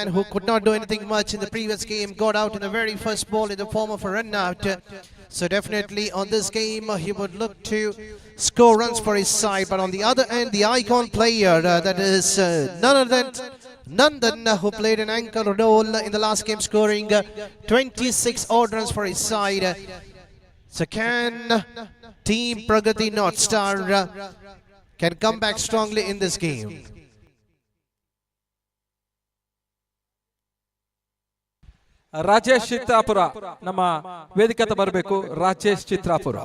man who could not do anything much in the previous game, got out in the very first ball in the form of a run out. So definitely on this game, he would look to score runs for his side. But on the other end, the icon player, that is none other than Nandan, who played an anchor role in the last game, scoring 26 odd runs for his side. So can Team Pragathi Northstar can come back strongly in this game? Rajesh Chitrapura ನಮ್ಮ ವೇದಿಕೆ ಬರಬೇಕು. Rajesh Chitrapura.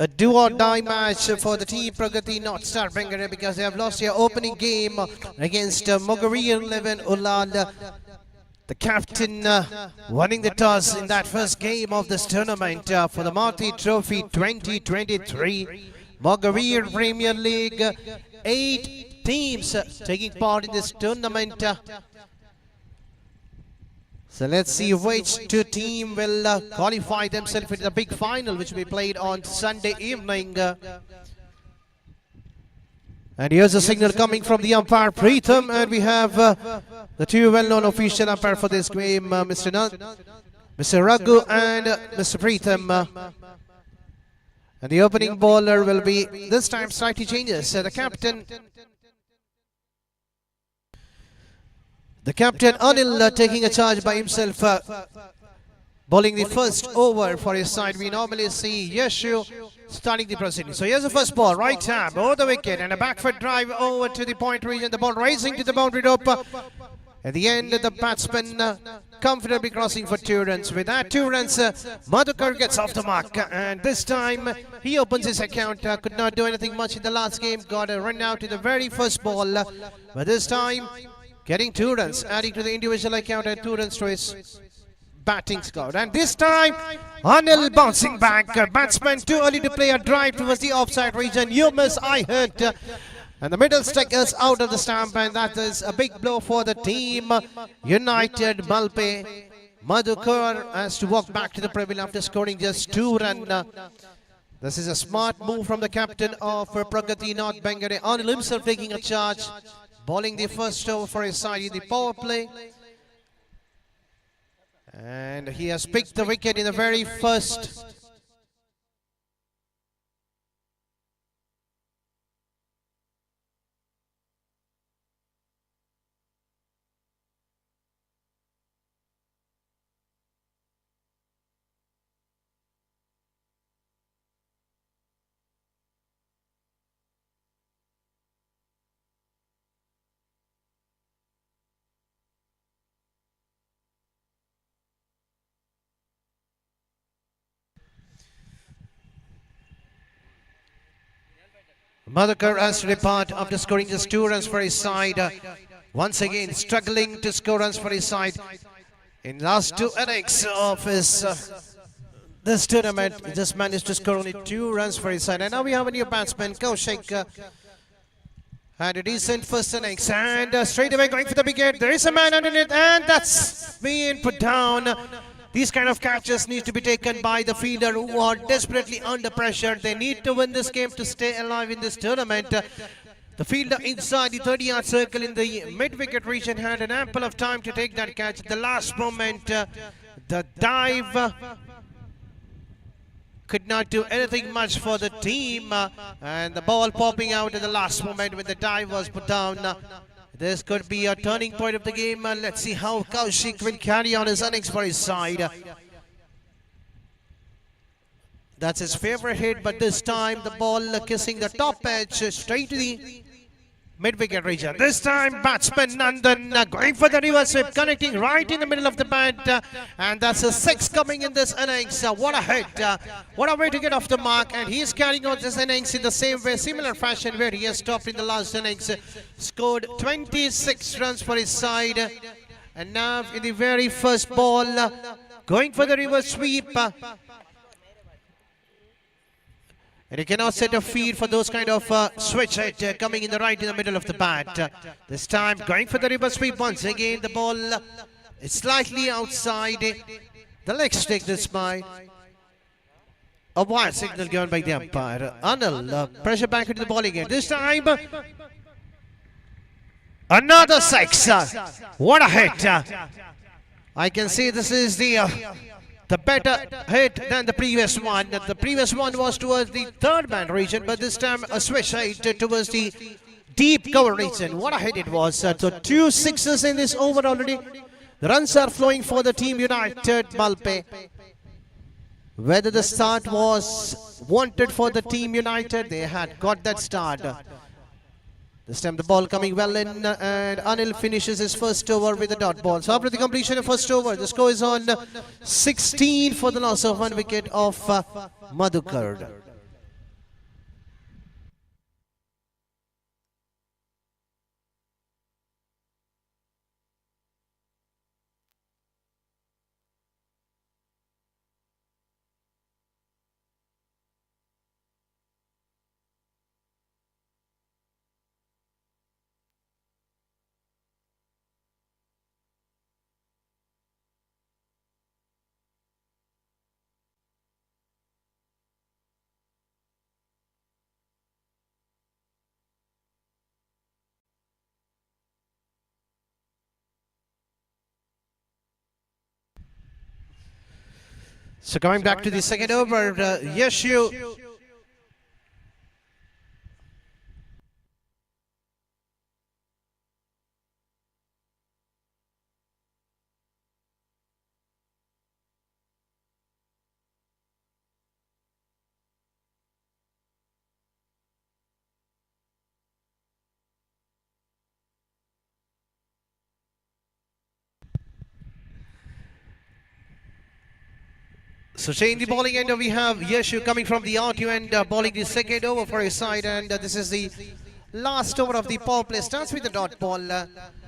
A do-or-die match for the team Pragathi Northstar Bengre, because they have lost their opening game against Mogari 11 Ulal. The captain winning the toss in that first game of this tournament for the MARUTHI Trophy 2023. Mogari Premier League, 8 teams taking part in this tournament. So let's see which two teams will qualify themselves in the big final, which will be played on Sunday evening. And here's a signal coming from the umpire Preetham, and we have the two well-known official umpire for this game, Mr. Raghu and Mr. Preetham. And the opening bowler will be, this time slightly changes. The captain Anil taking a charge by himself, bowling the first over for his side. We normally see Yeshu starting the proceedings. So here's the first ball, right hand over the wicket, and a back foot drive over to the point region. The ball rising to the boundary rope. At the end, the batsman comfortably crossing for 2 runs. With that 2 runs, Madhukar gets off the mark, and this time he opens his account. Could not do anything much in the last game. Got a run out in the very first ball, but this time getting 2 runs, adding to the individual account and 2 runs to his batting squad. And this time, Anil bouncing back. Batsman too early to play a drive towards the offside region. You miss, I hurt. And the middle stick is out of the stump, and that is a big blow for the team. United Malpe. Madhukar has to walk back to the Premier after scoring just 2 runs. This is a smart move from the captain of Pragathi North Bengre. Anil himself taking a charge, bowling the first over for his side in the power play. And he has picked the wicket in the very first. Madhukar has to depart after scoring just 2 runs for his side. Once again struggling to score runs for his side. In last 2 innings of his this tournament, he just managed to score only 2 runs for his side. And now we have a new batsman, Kaushik. Had a decent first innings, and straight away going for the wicket. There is a man underneath, and that's being put down. These kind of catches need to be taken by the fielder who are desperately under pressure. They need to win this game to stay alive in this tournament. The fielder inside the 30-yard circle in the mid-wicket region had an ample of time to take that catch. At the last moment, the dive could not do anything much for the team. And the ball popping out at the last moment when the dive was put down. This could be a turning point of the game. Let's see how Kaushik will carry on his innings for his side. That's his favorite hit, but this time the ball kissing the top edge straight to the mid-wicket region. This time batsman Nandan going for the reverse sweep, connecting right in the middle of the bat, and that's a 6 coming in this innings. What a hit, what a way to get off the mark, and he is carrying on this innings in the same way, similar fashion where he has stopped in the last innings, scored 26 runs for his side, and now in the very first ball going for the reverse sweep. And you cannot set a feed for those kind of switch hit coming in the right in the middle of the bat. This time going for the reverse sweep once again. The ball is slightly outside the leg stick this by. A wide signal given by the umpire. Anil pressure back into the ball again. This time another 6. What a hit. I can see this is the better hit than the previous one. The previous one was towards the third man region, but this time a switch hit towards the deep cover region. What a hit it was. So 2 6s in this over already. The runs are flowing for the Team United Malpe. Whether the start was wanted for the Team United, they had got that start. This time the ball coming well in, and Anil finishes his first over with a dot ball. So after the completion of first over, the score is on 16 for the loss of 1 wicket of Madhukar. So coming back to the second over, Yeshu. So change the bowling end, we have Yeshu coming from the RTU end, bowling the second over for his side, and this is the last over of the power play. Starts with the dot ball.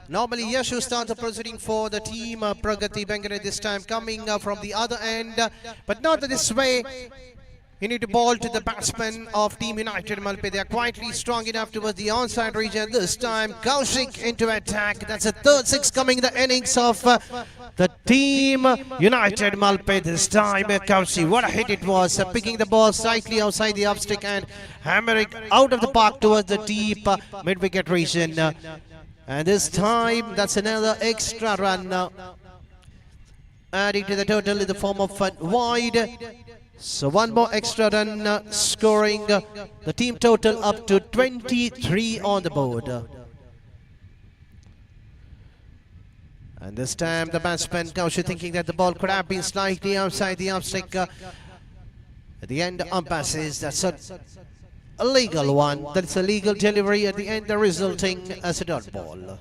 Normally Yeshu starts proceeding for the team PRAGATHI NORTHSTAR this time coming from the other end, but not this way. You need to bowl to the batsmen of Team United Malpe. They are quietly strong enough towards the onside region. This time Kaushik into attack. That's a third 6 coming in the innings of the Team United Malpe. This time Kaushik, what a hit it was, picking the ball slightly outside the upstick and hammering out of the park towards the deep mid-wicket region. And this time that's another extra run, adding to the total in the form of a wide. So 1 more extra run, scoring the team total up to 23 on the board. And this time the batsman Kaushik thinking that the ball could have been slightly outside the upstick. At the end, umpire says that's a legal one. That's a legal delivery at the end, resulting as a dot ball.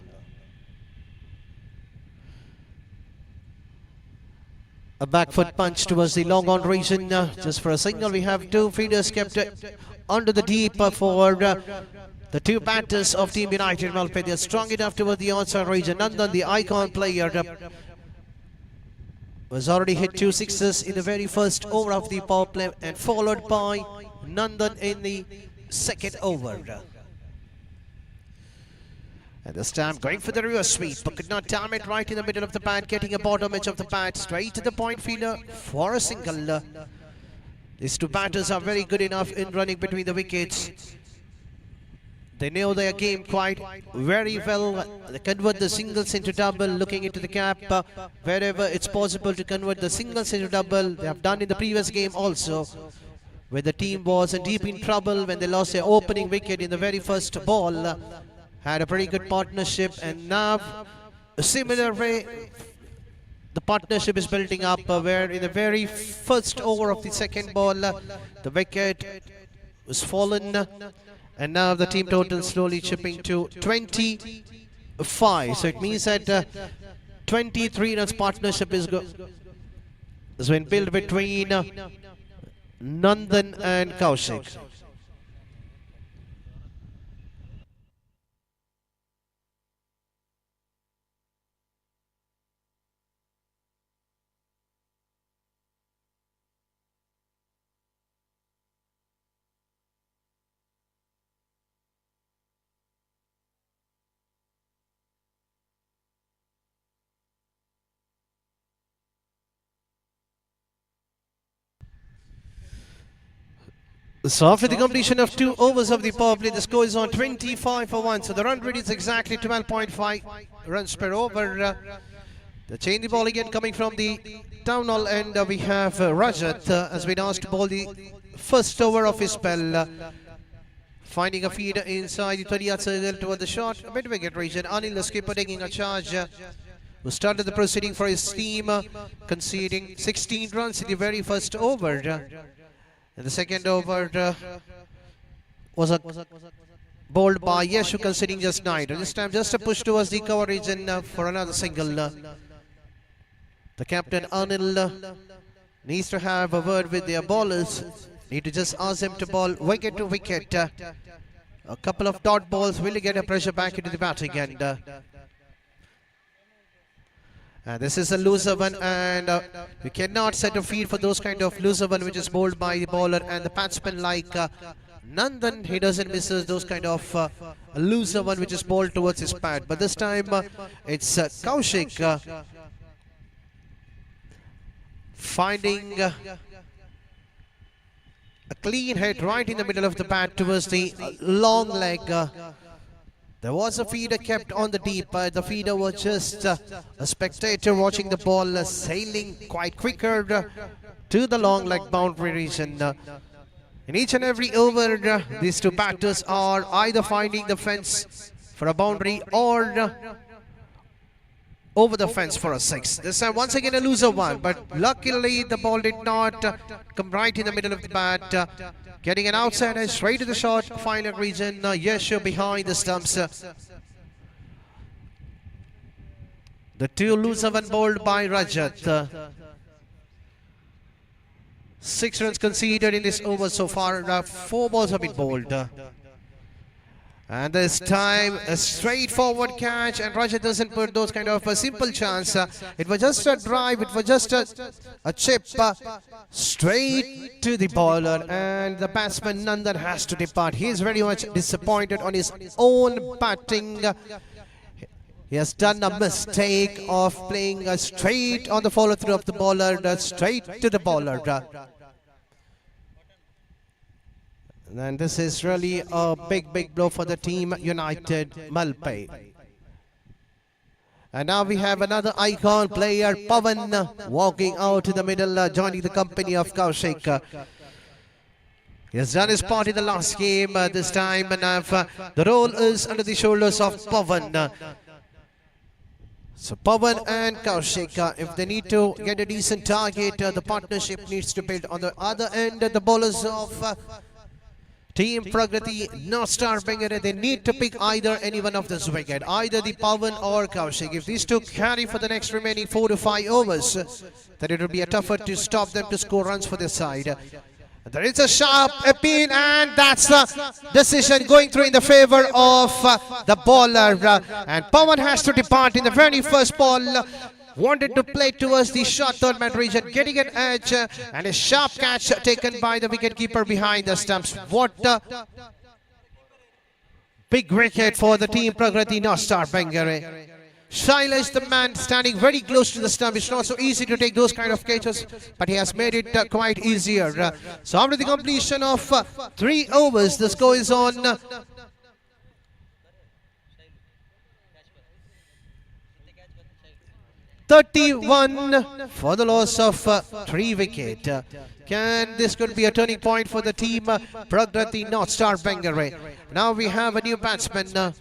A back foot punch towards the long on region, just for a signal. We have 2 feeders kept under the deep for the 2 batters of Team United Malpe. They are strong enough towards the onside region. Nandan, the icon player, was already hit 2 6s in the very first over of the power play, and followed by Nandan in the second over. And this time going for the reverse sweep, but could not time it right in the middle of the bat, getting a bottom edge of the bat, straight to the point fielder for a single. These 2 batters are very good enough in running between the wickets. They know their game quite very well. They convert the singles into double, looking into the cap wherever it's possible to convert the singles into double. They have done in the previous game also, where the team was deep in trouble when they lost their opening wicket in the very first ball. Had a pretty good partnership, and now a similar way the partnership is building up, where in the very first over of the second ball the wicket was fallen, And now the team total slowly chipping to 25. So it means that 23 runs partnership has been built between Nandan and Kaushik. So after the completion of 2 overs of the power play, the score is on 25 for 1. So the run rate is exactly 12.5 runs per over. The change the ball again coming from the down-all end. We have Rajat has been asked to bowl the first over of his spell. Finding a feed inside the 30-yard circle toward the short mid-wicket region. Anil, the skipper, taking a charge. Who started the proceeding for his team, conceding 16 runs in the very first over. And the second over was bowled by Yeshu, conceding just 9. And this time just a push towards the cover region for another single. The captain Anil needs to have a word with their bowlers. Need to just ask them to bowl wicket to wicket. A couple of dot balls will get a pressure back into the batting end. This is a loser one, and we cannot set a field for those kind of loser one which is bowled by the bowler and the batsman like Nandan. He doesn't miss those kind of a loser one which is bowled towards his pad. But this time it's Kaushik finding a clean hit right in the middle of the bat towards the long leg. There was a feeder kept on the deep, but the feeder was just a spectator watching the ball sailing quite quicker to the long leg boundary region. In each and every over, these two batters are either finding the fence for a boundary or over the fence for a 6. This time once again a loser one, but luckily the ball did not come right in the middle of the bat. Getting an outside edge straight to the short final region. Yeshu behind the stumps. The 2 loser one bowled by Rajat. 6 runs conceded in this over so far. 4 balls have been bowled. And this time a straightforward catch, and Rajat doesn't put those kind of a simple chance. It was just a drive, it was just a chip straight to the bowler, and the batsman Nandan has to depart. He is very much disappointed on his own batting. He has done a mistake of playing straight on the follow through of the bowler, straight to the bowler. And this is really a big blow for the team United Malpe. And now we have another icon player, Pawan, walking out in the middle, joining the company of Kaushik. He has done his part in the last game this time, and the role is under the shoulders of Pawan. So Pawan and Kaushik, if they need to get a decent target, the partnership needs to build. On the other end, the bowlers of Team Pragathi Northstar Bengre, they need to pick either any one of this wicket, either the Pawan or Kaushik. If these two carry for the next remaining 4 to 5 overs, then it will be a tough effort to stop them to score runs for their side. There is a sharp appeal, and that's the decision going through in the favor of the bowler. And Pawan has to depart in the very first ball. Wanted to play towards the short third man region, getting an edge, and a sharp catch taken by the wicketkeeper behind the stumps. What a big wicket for the team Pragathi Northstar Bengre. Shailesh, the man, standing very close to the stump. It's not so easy to take those kind of catches, but he has made it quite easier. So after the completion of 3 overs, the score is on 31 for the loss of 3 wickets. This could be a turning point for the team Pragathi Northstar Bengre. Now we have a new batsman.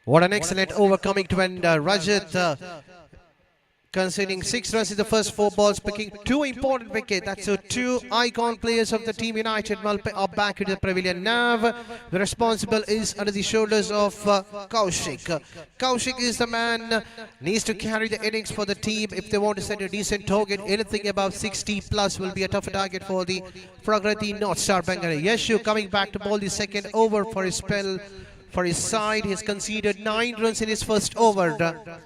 What an excellent over coming to end. Rajat conceding 6 runs in the first 4 balls, picking 2 important wickets. That's so 2 icon players of the team United Malpe are back into the pavilion. Now the responsible is under the shoulders of Kaushik. Kaushik is the man needs to carry the innings for the team if they want to set a decent target. Anything above 60 plus will be a tougher target for the PRAGATHI NORTHSTAR BENGRE. Yeshu coming back to bowl the second over for his spell. For his side, he's conceded 9 runs in his first over.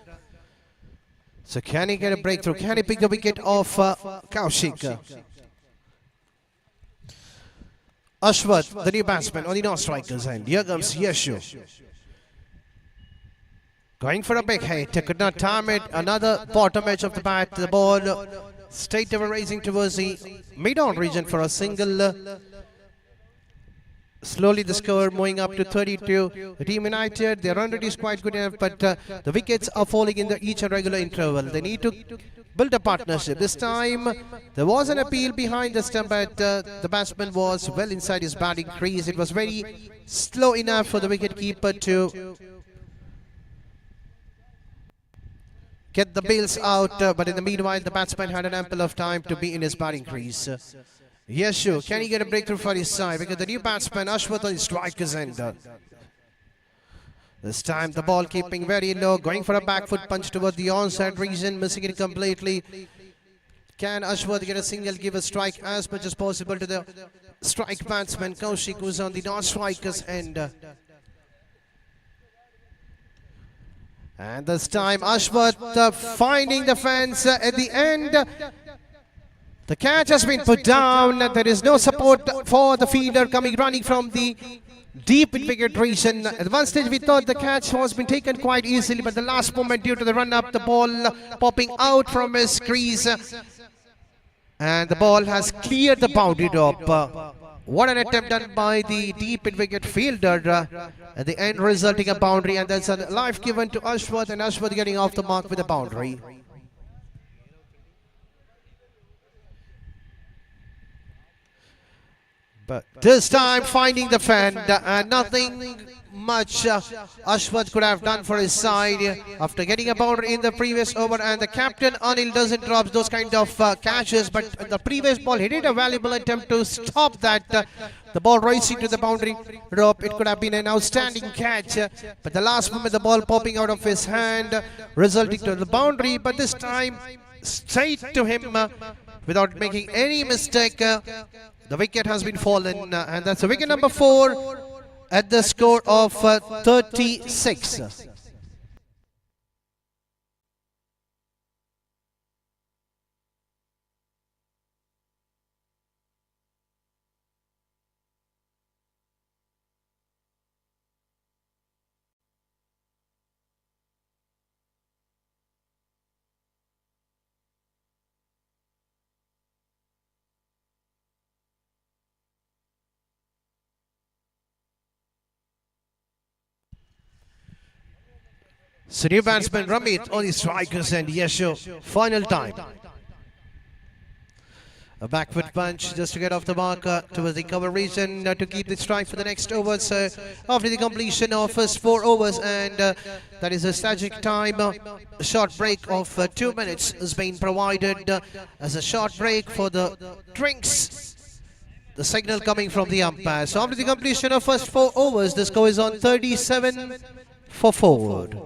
So can he get a breakthrough? Can he pick the wicket of Kaushik? Ashwath, the new batsman on the non-strikers end. Here comes Yeshu. Going for a big hit. Could not time it. Another bottom edge of the bat. The ball straight away racing towards the mid-on region for a single. Slowly the score moving up to 32. The team United, their run rate is quite good enough, but the wickets are falling in each regular interval. They need to build a partnership. This time there was an appeal behind the stump, but the batsman was well inside his batting crease. It was very slow enough for the wicketkeeper to get the bails out, but in the meanwhile the batsman had an ample of time to be in his batting crease. Yeshu, can he get a breakthrough for his side? Because the new batsman, Ashwath, on his strikers end. This time the ball keeping very low, going for a back foot punch toward the onside region, missing it completely. Can Ashwath get a single, give a strike as much as possible to the strike batsman, Kaushik, who's on the non-strikers end. And this time Ashwath finding the fence at the end. The catch has been put down. There is no support for the fielder running from the deep in wicket region. At one stage we thought the catch was been taken quite easily, but the last moment due to the run up, the ball popping out from his crease. And the ball has cleared the boundary drop. What an attempt done by the deep in wicket fielder. At the end resulting a boundary, and that's a life given to Ashwath, and Ashwath getting off the mark with a boundary. But this time finding the fend, nothing much Ashwath could have done for his side after getting a boundary in the previous over, and the captain Anil doesn't drop those kind of catches, but the previous ball he did a valuable attempt to stop that. The ball racing to the boundary rope, it could have been an outstanding catch, but the last moment the ball popping out of his hand resulting to the boundary, but this time straight to him without making any mistake. The wicket has been fallen, and that's a wicket number 4 at the score of 36. So new batsman Ramit on the strikers and Yeshu, final time. A back foot punch just to get off the mark towards the cover region to keep the strike for the next over. So after the completion of first 4 overs, and that is a static time, a short break of 2 minutes has been provided as a short break for the drinks. The signal coming from the umpire. So after the completion of first 4 overs, the score is on 37 for forward.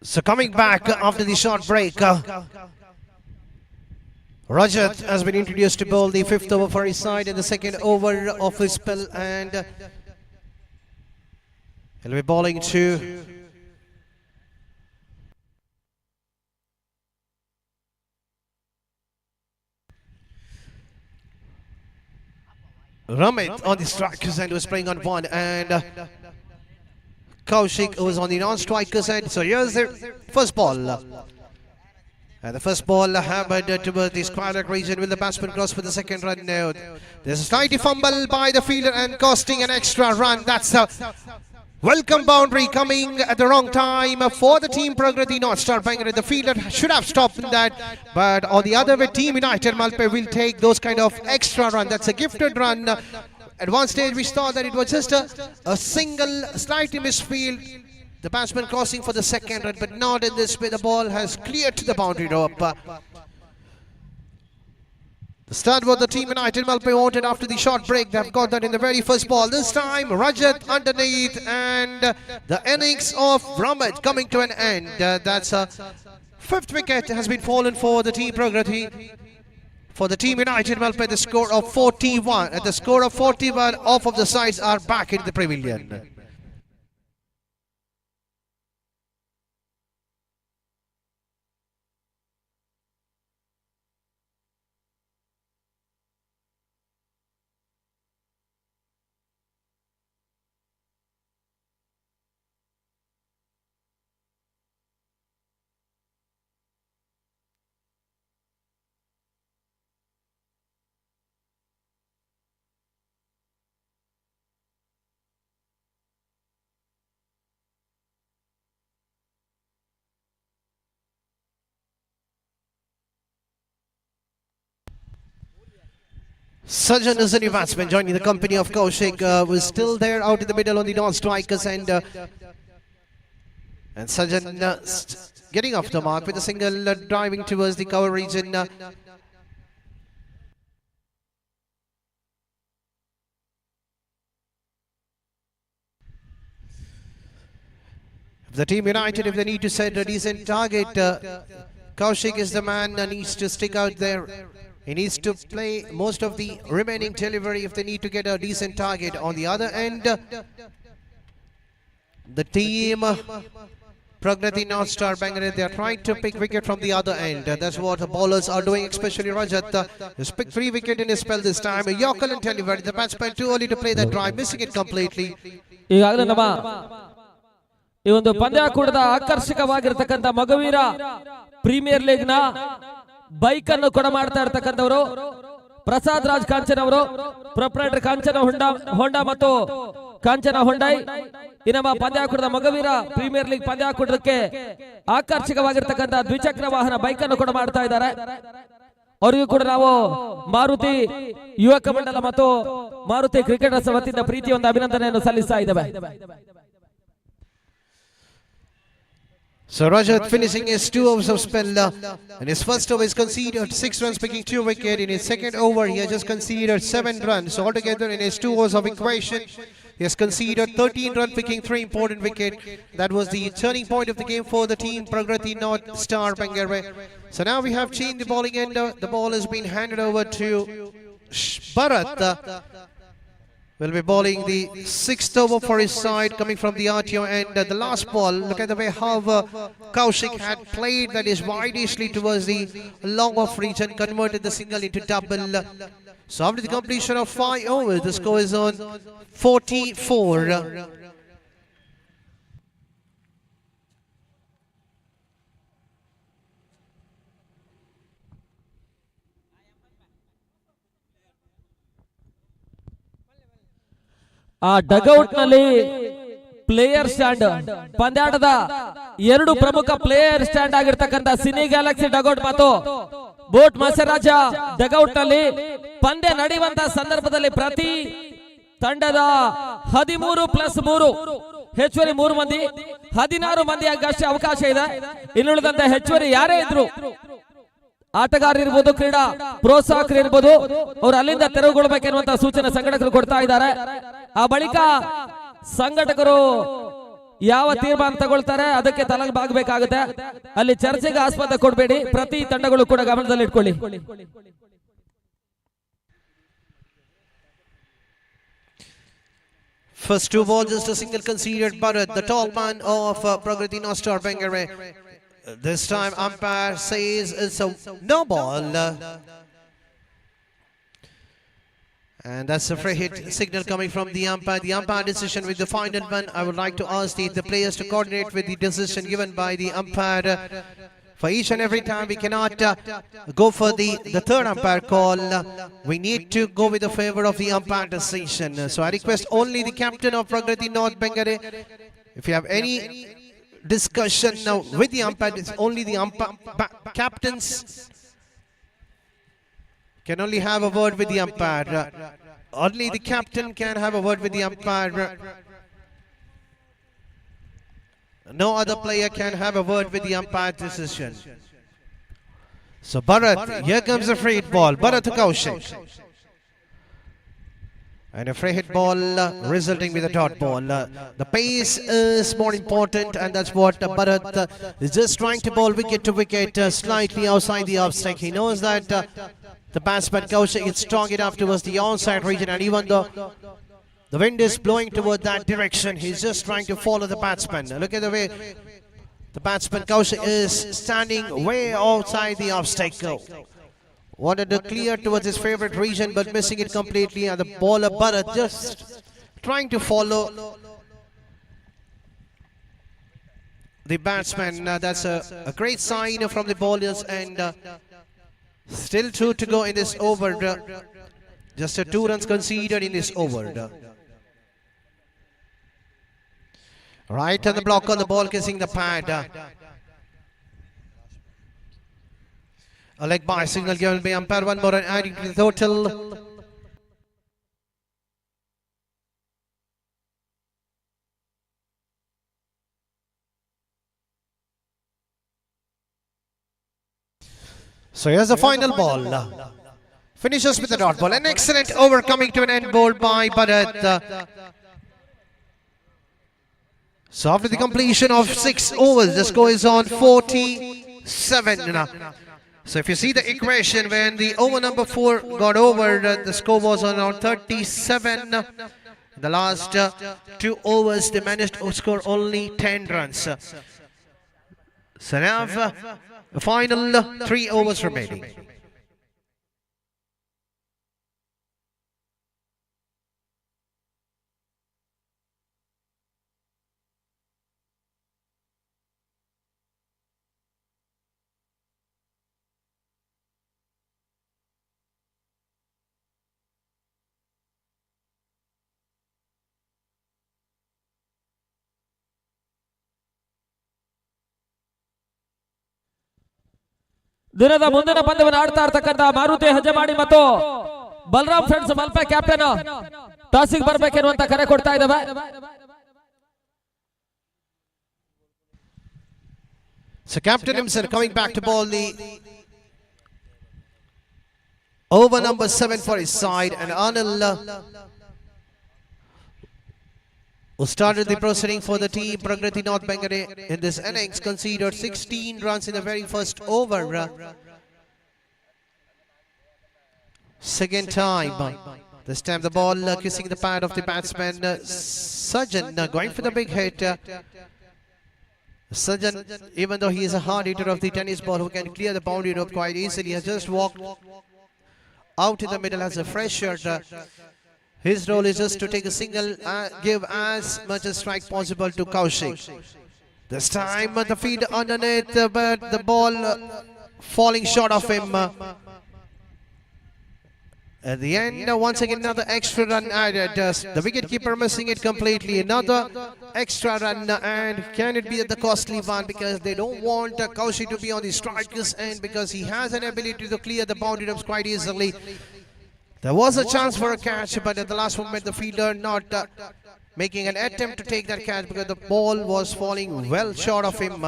So coming back after the short break, Rajat has been introduced to bowl the 5th over for his side in the 2nd over of his spell, and he'll be bowling to Ramit on the strikers end, was playing on 1, and Kaushik was on the non-strikers end. So here's the first ball. And the first ball hammered towards the square leg region. Will the batsman cross for the 2nd run? No. There's a slight fumble by the fielder and costing an extra run. That's a welcome boundary coming at the wrong time for the team Pragathi Northstar Bengre. The fielder should have stopped that, but on the other way, Team United Malpe will take those kind of extra run. That's a gifted run. At one stage we saw that it was just a single slightly misfield, the batsman crossing for the 2nd run, but not in this way. The ball has cleared to the boundary rope. The start what the Team United Malpe wanted after the short break. They've got that in the very first ball. This time Rajat underneath, and the innings of Ramit coming to an end. That's a 5th wicket has been fallen for the Team Pragathi. For the Team United Malpe, the score of 41. At the score of 41, off of the sides are back in the pavilion. Sajan is a new batsman joining the company of Kaushik, was still there out in the middle on the non-strikers end. And Sajan getting off the mark with a single, driving towards the cover region. The Team United, if they need to set a decent target, Kaushik is the man that needs to stick out there. He needs to play most of the remaining delivery if they need to get a decent target. On the other end, the team Pragathi Northstar Bengre, they are trying to pick wicket from the other end. That's what the bowlers are doing, especially Rajat. He's picked 3 wickets in his spell this time. A Yorker and delivery. The batsman too early to play that drive, missing it completely. ಈ ಒಂದು ಪಂದ್ಯಾಕೂಟದ ಆಕರ್ಷಕವಾಗಿರತಕ್ಕಂತ ಮಗವೀರ premier league ನ bike ಅನ್ನು ಕೊಡ ಮಾಡ್ತಾ ಇರತಕ್ಕಂತವರು ಪ್ರಸಾದ್ ರಾಜ್ ಕಾಂಚನ್ ಅವರು, proprietor ಕಾಂಚನ ಹೊಂಡಾ ಮತ್ತು ಕಾಂಚನ Hyundai. ಈ ನಮ್ಮ ಪಂದ್ಯಾಕೂಟದ ಮಗವೀರ ಪ್ರೀಮಿಯರ್ ಲೀಗ್ ಪಂದ್ಯಾಕೂಟಕ್ಕೆ ಆಕರ್ಷಕವಾಗಿರತಕ್ಕಂತ ದ್ವಿಚಕ್ರ ವಾಹನ ಬೈಕ್ ಅನ್ನು ಕೊಡ ಮಾಡ್ತಾ ಇದ್ದಾರೆ. ಅವರಿಗೂ ಕೂಡ ನಾವು ಮಾರುತಿ ಯುವಕ ಮಂಡಲ ಮತ್ತು ಮಾರುತಿ ಕ್ರಿಕೆಟರ್ಸ್ ವತಿಯಿಂದ ಪ್ರೀತಿಯ ಒಂದು ಅಭಿನಂದನೆಯನ್ನು ಸಲ್ಲಿಸ್ತಾ ಇದ್ದೇವೆ. So Rajat finishing his 2 overs of spell. In his first over, he's conceded 6 runs, picking 2 wickets. In his second over, he has just conceded 7 runs. So altogether, in his 2 overs of equation, he has conceded 13 runs, picking 3 important wickets. That was the turning point of the game for the team Pragathi Northstar Bengre. So now we have changed the bowling end. The ball has been handed over to Bharat. Will be bowling the 6th over for his side, coming from the RTO end. The last ball, look at the way how Kaushik had played, that is widely towards the long off region, converted the single into double. So after the completion of 5 overs, the score is on 44. ಆ dugout ನಲ್ಲಿ player stand, ಪಂದ್ಯಾಟದ 2 ಪ್ರಮುಖ player stand ಆಗಿರ್ತಕ್ಕಂಥ cine Galaxy dugout ಮತ್ತು boat ಮಸರಾಜ dugout ನಲ್ಲಿ ಪಂದ್ಯ ನಡೆಯುವಂತಹ ಸಂದರ್ಭದಲ್ಲಿ ಪ್ರತಿ ತಂಡದ 13+3 ಹೆಚ್ಚುವರಿ 3 ಮಂದಿ 16 ಮಂದಿ ಅಷ್ಟೇ ಅವಕಾಶ ಇದೆ. ಇನ್ನುಳಿದಂತೆ ಹೆಚ್ಚುವರಿ ಯಾರೇ ಇದ್ರು, ಆಟಗಾರರು ಇರ್ಬೋದು, ಕ್ರೀಡಾ ಪ್ರೋತ್ಸಾಹಕರು ಇರ್ಬೋದು, ಅವರು ಅಲ್ಲಿಂದ ತೆರವುಗೊಳ್ಳಬೇಕೆನ್ನುವಂತ ಸೂಚನೆ ಸಂಘಟಕರು ಕೊಡ್ತಾ ಇದ್ದಾರೆ. ಆ ಬಳಿಕ ಸಂಘಟಕರು ಯಾವ ತೀರ್ಮಾನ ತಗೊಳ್ತಾರೆ ಅದಕ್ಕೆ ತಲೆಬಾಗಬೇಕಾಗುತ್ತೆ. ಅಲ್ಲಿ ಚರ್ಚೆಗೆ ಆಸ್ಪದ ಕೊಡಬೇಡಿ. ಪ್ರತಿ ತಂಡಗಳು ಕೂಡ ಗಮನದಲ್ಲಿಟ್ಕೊಳ್ಳಿ. First two balls, just a single conceded. Bharat, the tall man of PRAGATHI NORTHSTAR BENGRE. This time umpire says it's a no ball. And that's a free hit signal coming from the umpire. The umpire decision with the final one. I would like to ask the players to coordinate with the decision given by the umpire. For each and every time we cannot go for the third umpire call. We need to go with the favor of the umpire decision. So I request only the captain of PRAGATHI North Bengrre. If you have any discussion now with the umpire, it's only the captains can only have a word with the umpire. Only the captain can have a word with the umpire. No other player can have a word with the umpire decision. So Bharat, here comes a free hit ball. Bharat to Kaushik. And a free hit ball resulting with a dot ball. The pace is more important, and that's what Bharat is just trying to bowl wicket to wicket, slightly outside the off stick. He knows that the batsman Kaushik is strong enough towards the onside region, and even though the wind is blowing toward that direction, he's just trying to follow the batsman. Look at the way the batsman Kaushik is standing way outside the off stick. Wanted to clear towards his favorite region, but missing it completely, and the bowler Bharat just trying to follow the batsman. That's a great sign from the bowlers, and still 2 to go in this over. Just 2 runs conceded in this over. Right on the block on the ball, kissing the pad. A leg by signal given by umpire. One more and adding to the total. So here's the final ball. Finishes with the dot ball. An excellent over coming to an end bowled by Bharat. So after the completion of 6 overs, the score is on 47. So if you see the equation, when the over number 4 got over, the score was on 37. The last 2 overs, they managed to score only 10 runs. So now the final 3 overs remaining. ದಿನದ ಮುಂದಿನ ಪಂದ್ಯವನ್ನು ಆಡ್ತಾ ಇರತಕ್ಕಂತ ಮಾರುತಿ ಹಜಮಾಡಿ ಮತ್ತು Balram friends Malpe captain ಟಾಸಿಗೆ ಬರಬೇಕೆನ್ನುವಂತ ಕರೆ ಕೊಡ್ತಾ ಇದ್ದಾವೆ. So captain himself coming back to bowl the over number 7 for his side, and Anil who started the proceeding for the team PRAGATHI North Bengrre in this innings, conceded 16 runs in the very first over. Second time. This time the ball kissing the pad of the batsman Sajan, going for the big hit. Sajan, even though he is a hard hitter of the tennis ball who can clear the boundary rope quite easily, has just walked out in the middle as a fresh shirt. His role is just to take a single, give as much as strike possible to Kaushik. This time the feed underneath, but the ball falling short of him. At the end, once again another extra run added. The wicketkeeper missing it completely. Another extra run, and can it be the costly one, because they don't want Kaushik to be on the striker's end, because he has an ability to clear the boundary ropes quite easily. There was a chance for a catch, but at the last moment the fielder not making an attempt to take that catch because the ball was falling well short of him.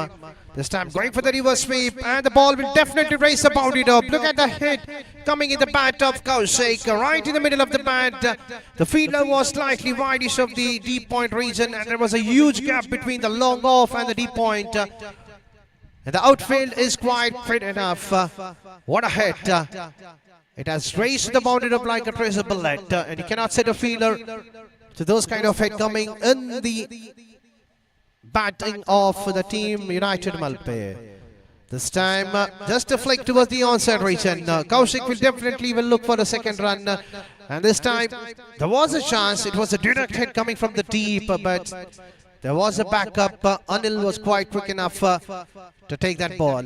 This time going for the reverse sweep, and the ball will definitely race the boundary up. Look at the hit coming in the bat of Kaushik, right in the middle of the bat. The fielder was slightly wideish of the deep point region, and there was a huge gap between the long off and the deep point. And the outfield is quite fit enough. What a hit. It has raced the boundary up like a tracer bullet, and you cannot set a fielder to those kind of hit coming in the batting of the team United Malpe. This time just a flick towards the onside region. Kaushik will definitely look for the second run, and this time there was a chance. It was a direct hit coming from the deep, but there was a backup. Anil was quite quick enough to take that ball.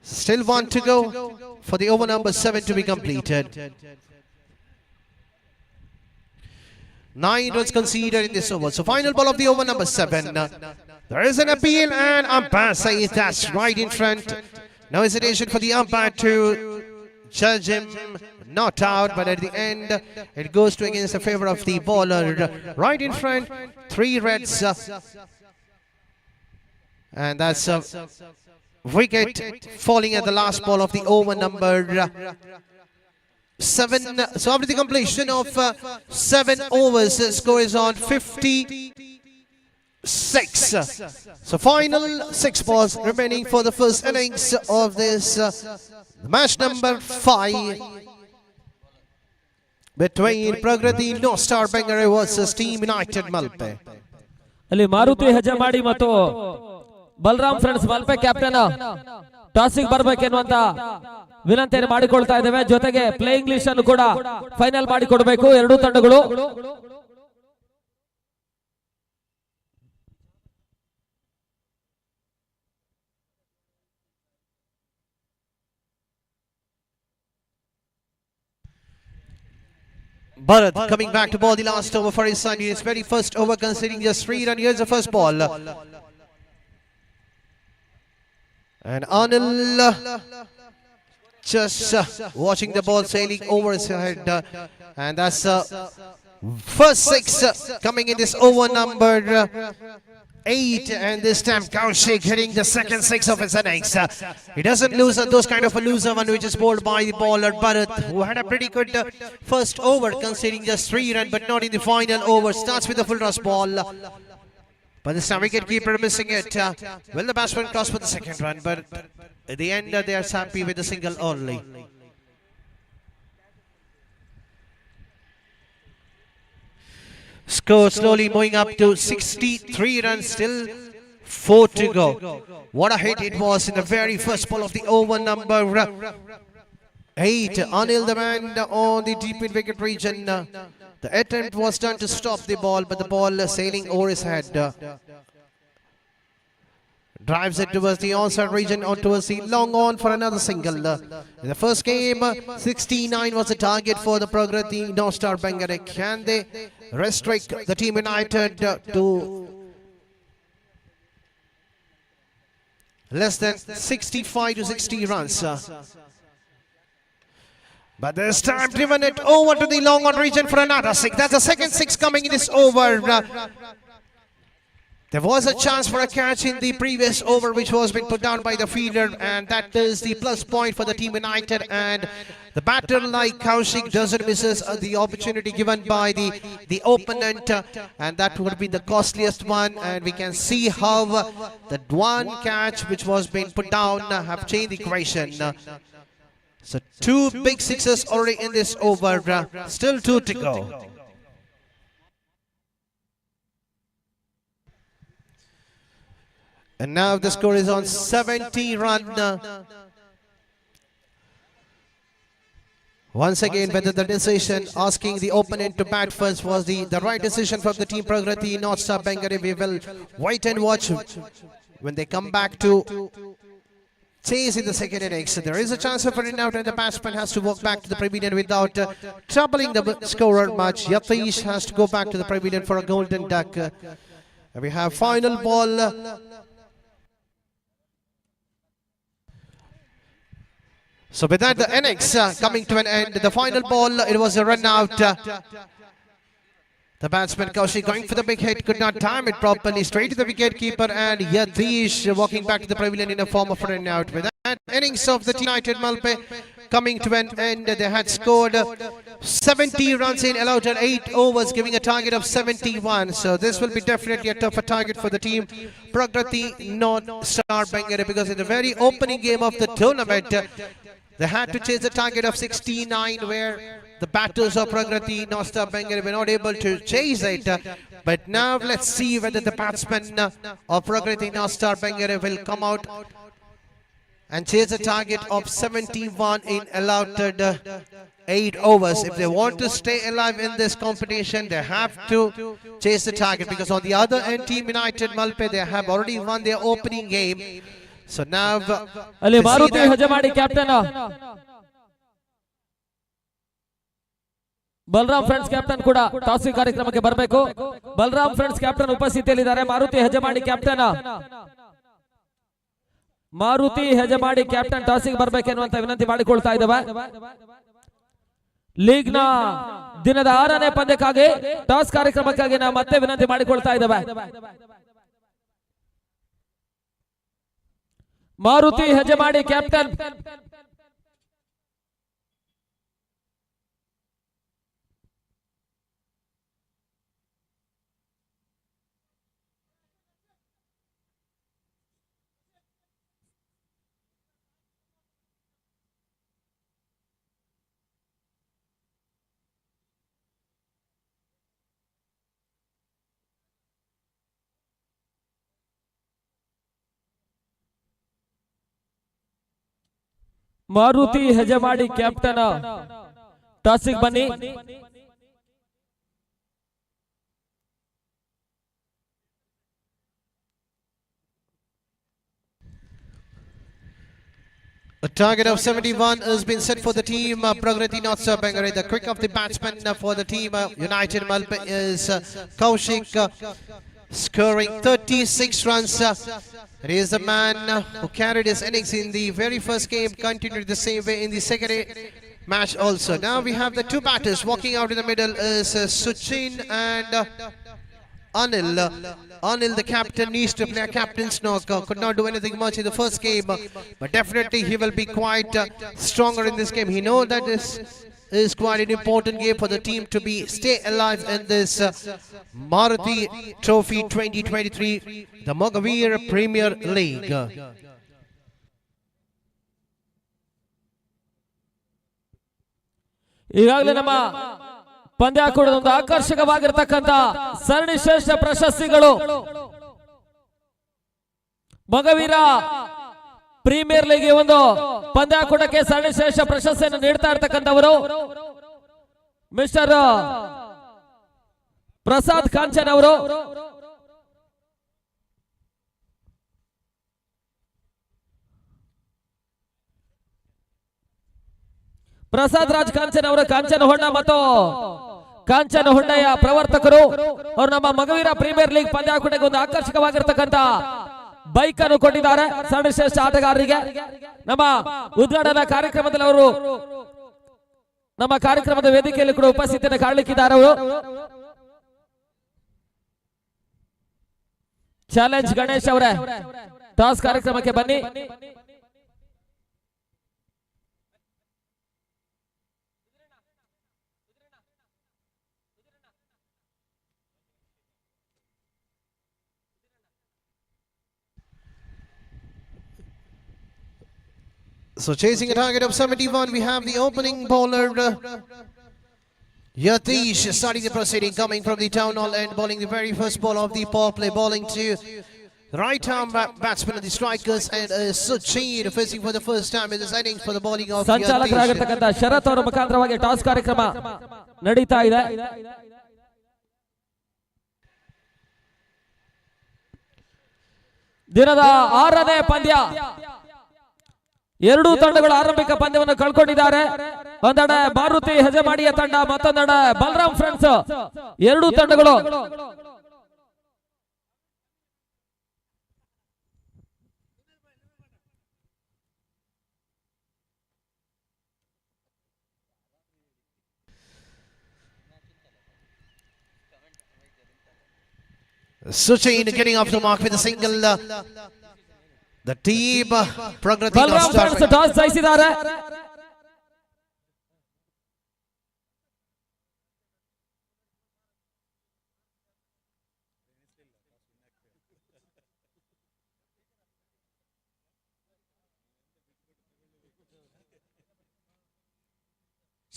Still one to go for the over number 7 to be completed. 9 runs conceded in this over. So final ball of the over number 7. There is an appeal, and umpire says that's right in front. No hesitation for the umpire to judge him not out, but at the end it goes to against the favor of the bowler. Right in front, 3 reds. And that's a wicket falling at the last ball of the over number 7. So after the completion of 7 overs, the score is on 56. So final 6 balls remaining for the first innings of this match number 5 between Pragathi Northstar Bengre versus Team United Malpe. ಅಲ್ಲಿ ಮಾರುತಿ ಹೆಜಮಾಡಿ ಮತ್ತು Balram friends Malpe captain ಟಾಸಿಗೆ ಬರಬೇಕೆನ್ನುವಂತ ವಿನಂತಿಯನ್ನು ಮಾಡಿಕೊಳ್ತಾ ಇದ್ದೇವೆ. ಜೊತೆಗೆ play English ಅನ್ನು ಕೂಡ final ಮಾಡಿಕೊಡಬೇಕು ಎರಡೂ ತಂಡಗಳು. Bharat coming back to ball the last over for his side. His very first over conceding just 3 runs. Here's the first ball. And Anil just watching the ball sailing over his head. And that's first 6 coming in this over number 8, and this time Kaushik hitting the second 6 of his innings. He doesn't lose those kind of a loser one which is bowled by the bowler Bharat, who had a pretty good first over conceding just 3 runs, but not in the final over. Starts with the full toss ball, but this time wicket-keeper missing it. Will the batsman cross for the second run, but at the end they are happy with the single only. Score slowly moving up to 63 runs, still 4 to go. What a hit it was in the very first ball of the over number 8. Anil the man on the deep mid-wicket region. The attempt was done to stop the ball, but the ball sailing over his head. Drives it towards the onside region or towards the long on for another single. In the first game, 69 was the target for the Pragathi Northstar Bengre. Can they restrict the Team United to less than 65 to 60 runs? But this time driven it over to the long on region for another 6. That's the second 6 coming in this over. There was a chance for a catch in the previous over which was been put down by the fielder, and that is the plus point for the Team United. And the batter like Kaushik doesn't misses the opportunity given by the opponent, and that would be the costliest one. And we can see how that one catch which was being put down have changed the equation. So 2 big 6s already in this over, still 2 to go. And now the score is on 70 run. Once again, whether the decision asking the opponent to bat first was the right decision from the Team Pragathi Northstar Bengre, we will wait and watch when they come back to chase in the second innings. There is a chance of running out, and the batsman has to walk back to the pavilion without troubling the scorer much. Yatish has to go back to the pavilion for a golden duck. And we have final ball. So with that, the innings coming to an end. The final ball, it was a run out. The batsman Kaushik going for the big hit, could not time it properly, straight to the wicket keeper, and Yatish walking back to the pavilion in a form of run out. With that innings of the United Malpe coming to an end, they had scored 70 runs in allowed 8 overs, giving a target of 71. So this will be definitely a tougher target for the team PRAGATHI NORTHSTAR BENGRE, because in the very opening game of the tournament, they had to chase a target of 69, where the batters of PRAGATHI NORTHSTAR BENGRE were not able to chase it. But now let's see whether the batsmen of PRAGATHI NORTHSTAR BENGRE will come out and chase a target of 71 in allotted 8 overs. If they want to stay alive in this competition, they have to chase the target, because on the other end, Team United Malpe, they have already won their opening game. So now Ali Maruthi Hajamadi captain Balram Friends captain kuda toss ಕಾರ್ಯಕ್ರಮಕ್ಕೆ ಬರಬೇಕು. Balram Friends captain ಉಪಸ್ಥಿತಿಯಲ್ಲಿದ್ದಾರೆ. Maruti Hajamadi captain toss ಗೆ ಬರಬೇಕೆನ್ನುವಂತ ವಿನಂತಿ ಮಾಡಿಕೊಳ್ತಾ ಇದ್ದೇವೆ. League ನ ದಿನದ 6ನೇ ಪಂದ್ಯಕ್ಕಾಗಿ ಟಾಸ್ ಕಾರ್ಯಕ್ರಮಕ್ಕಾಗಿ ನಾವು ಮತ್ತೆ ವಿನಂತಿ ಮಾಡಿಕೊಳ್ತಾ ಇದ್ದೇವೆ. ಮಾರುತಿ ಹಜಮಾಡಿ ಕ್ಯಾಪ್ಟನ್ ಟಾಸ್ ಗೆ ಬನ್ನಿ. A target of 71 has been set for the team PRAGATHI NORTHSTAR BENGRE. The quick of the batsman for the team United Malpe is Kaushik, scoring 36 runs. It is the man who carried his innings in the very first game, continued the same way in the second match also. Now we have the two batters walking out in the middle is Suchin and Anil. Anil, the captain, needs to play a captain's knock. Could not do anything much in the first game, but definitely he will be quite stronger in this game. He knows that this is quite an important game for the team to be stay alive in this Maruthi Trophy 2023, the Magavir Premier League. ಈಗಾಗಲೇ ನಮ್ಮ ಪಂದ್ಯಾಕೂಟದ ಒಂದು ಆಕರ್ಷಕವಾಗಿರತಕ್ಕಂತ ಸರಣಿ ಶ್ರೇಷ್ಠ ಪ್ರಶಸ್ತಿಗಳು ಮಗವೀರ premier league ಒಂದು ಪಂದ್ಯಾಕೂಟಕ್ಕೆ ಸರಣಿ ಶ್ರೇಷ್ಠ ಪ್ರಶಸ್ತಿಯನ್ನು ನೀಡ್ತಾ ಇರತಕ್ಕಂಥವರು ಮಿಸ್ಟರ್ ಪ್ರಸಾದ್ ಕಾಂಚನ್ ಅವರು. ಪ್ರಸಾದ್ ರಾಜ್ ಕಾಂಚನ್ ಅವರು ಕಾಂಚನ ಹೊಂಡ ಮತ್ತು ಕಾಂಚನ ಹೊಂಡೆಯ ಪ್ರವರ್ತಕರು. ಅವರು ನಮ್ಮ ಮಗವೀರ ಪ್ರೀಮಿಯರ್ ಲೀಗ್ ಪಂದ್ಯಾಕೂಟಕ್ಕೆ ಒಂದು ಆಕರ್ಷಕವಾಗಿರ್ತಕ್ಕಂಥ ಬೈಕ್ ಅನ್ನು ಕೊಟ್ಟಿದ್ದಾರೆ ಸರ್ವಶ್ರೇಷ್ಠ ಆಟಗಾರರಿಗೆ. ನಮ್ಮ ಉದ್ಘಾಟನಾ ಕಾರ್ಯಕ್ರಮದಲ್ಲಿ ಅವರು ನಮ್ಮ ಕಾರ್ಯಕ್ರಮದ ವೇದಿಕೆಯಲ್ಲಿ ಕೂಡ ಉಪಸ್ಥಿತಿಯನ್ನು ಕಾಣಲಿಕ್ಕಿದ್ದಾರೆ. ಅವರು ಚಾಲೆಂಜ್ ಗಣೇಶ್ ಅವರೇ, ಟಾಸ್ ಕಾರ್ಯಕ್ರಮಕ್ಕೆ ಬನ್ನಿ. So chasing a target of 71, we have the opening bowler Yatish starting the proceeding, coming from the town hall end, bowling the very first ball of the power play, bowling to right arm batsman of the strikers, and Suchin facing for the first time in this innings for the bowling of ಸಂಚಾಲಕರಾಗಿರತಕ್ಕಂತ ಶರತ್ ಅವರ ಮುಖಾಂತರವಾಗಿ toss ಕಾರ್ಯಕ್ರಮ ನಡೀತಾ ಇದೆ. ದಿನದ 6ನೇ ಪಂದ್ಯ. ಎರಡೂ ತಂಡಗಳು ಆರಂಭಿಕ ಪಂದ್ಯವನ್ನು ಕಳ್ಕೊಂಡಿದ್ದಾರೆ. ಒಂದೆಡೆ ಮಾರುತಿ ಹಜಮಾಡಿಯ ತಂಡ, ಮತ್ತೊಂದೆಡೆ ಬಲರಾಮ್ ಫ್ರೆಂಡ್ಸ್. ಎರಡೂ ತಂಡಗಳು Suchain getting off the mark with a single. The team Pragathi Balram friends Northstar. Toss ಜಯಿಸಿದ್ದಾರೆ.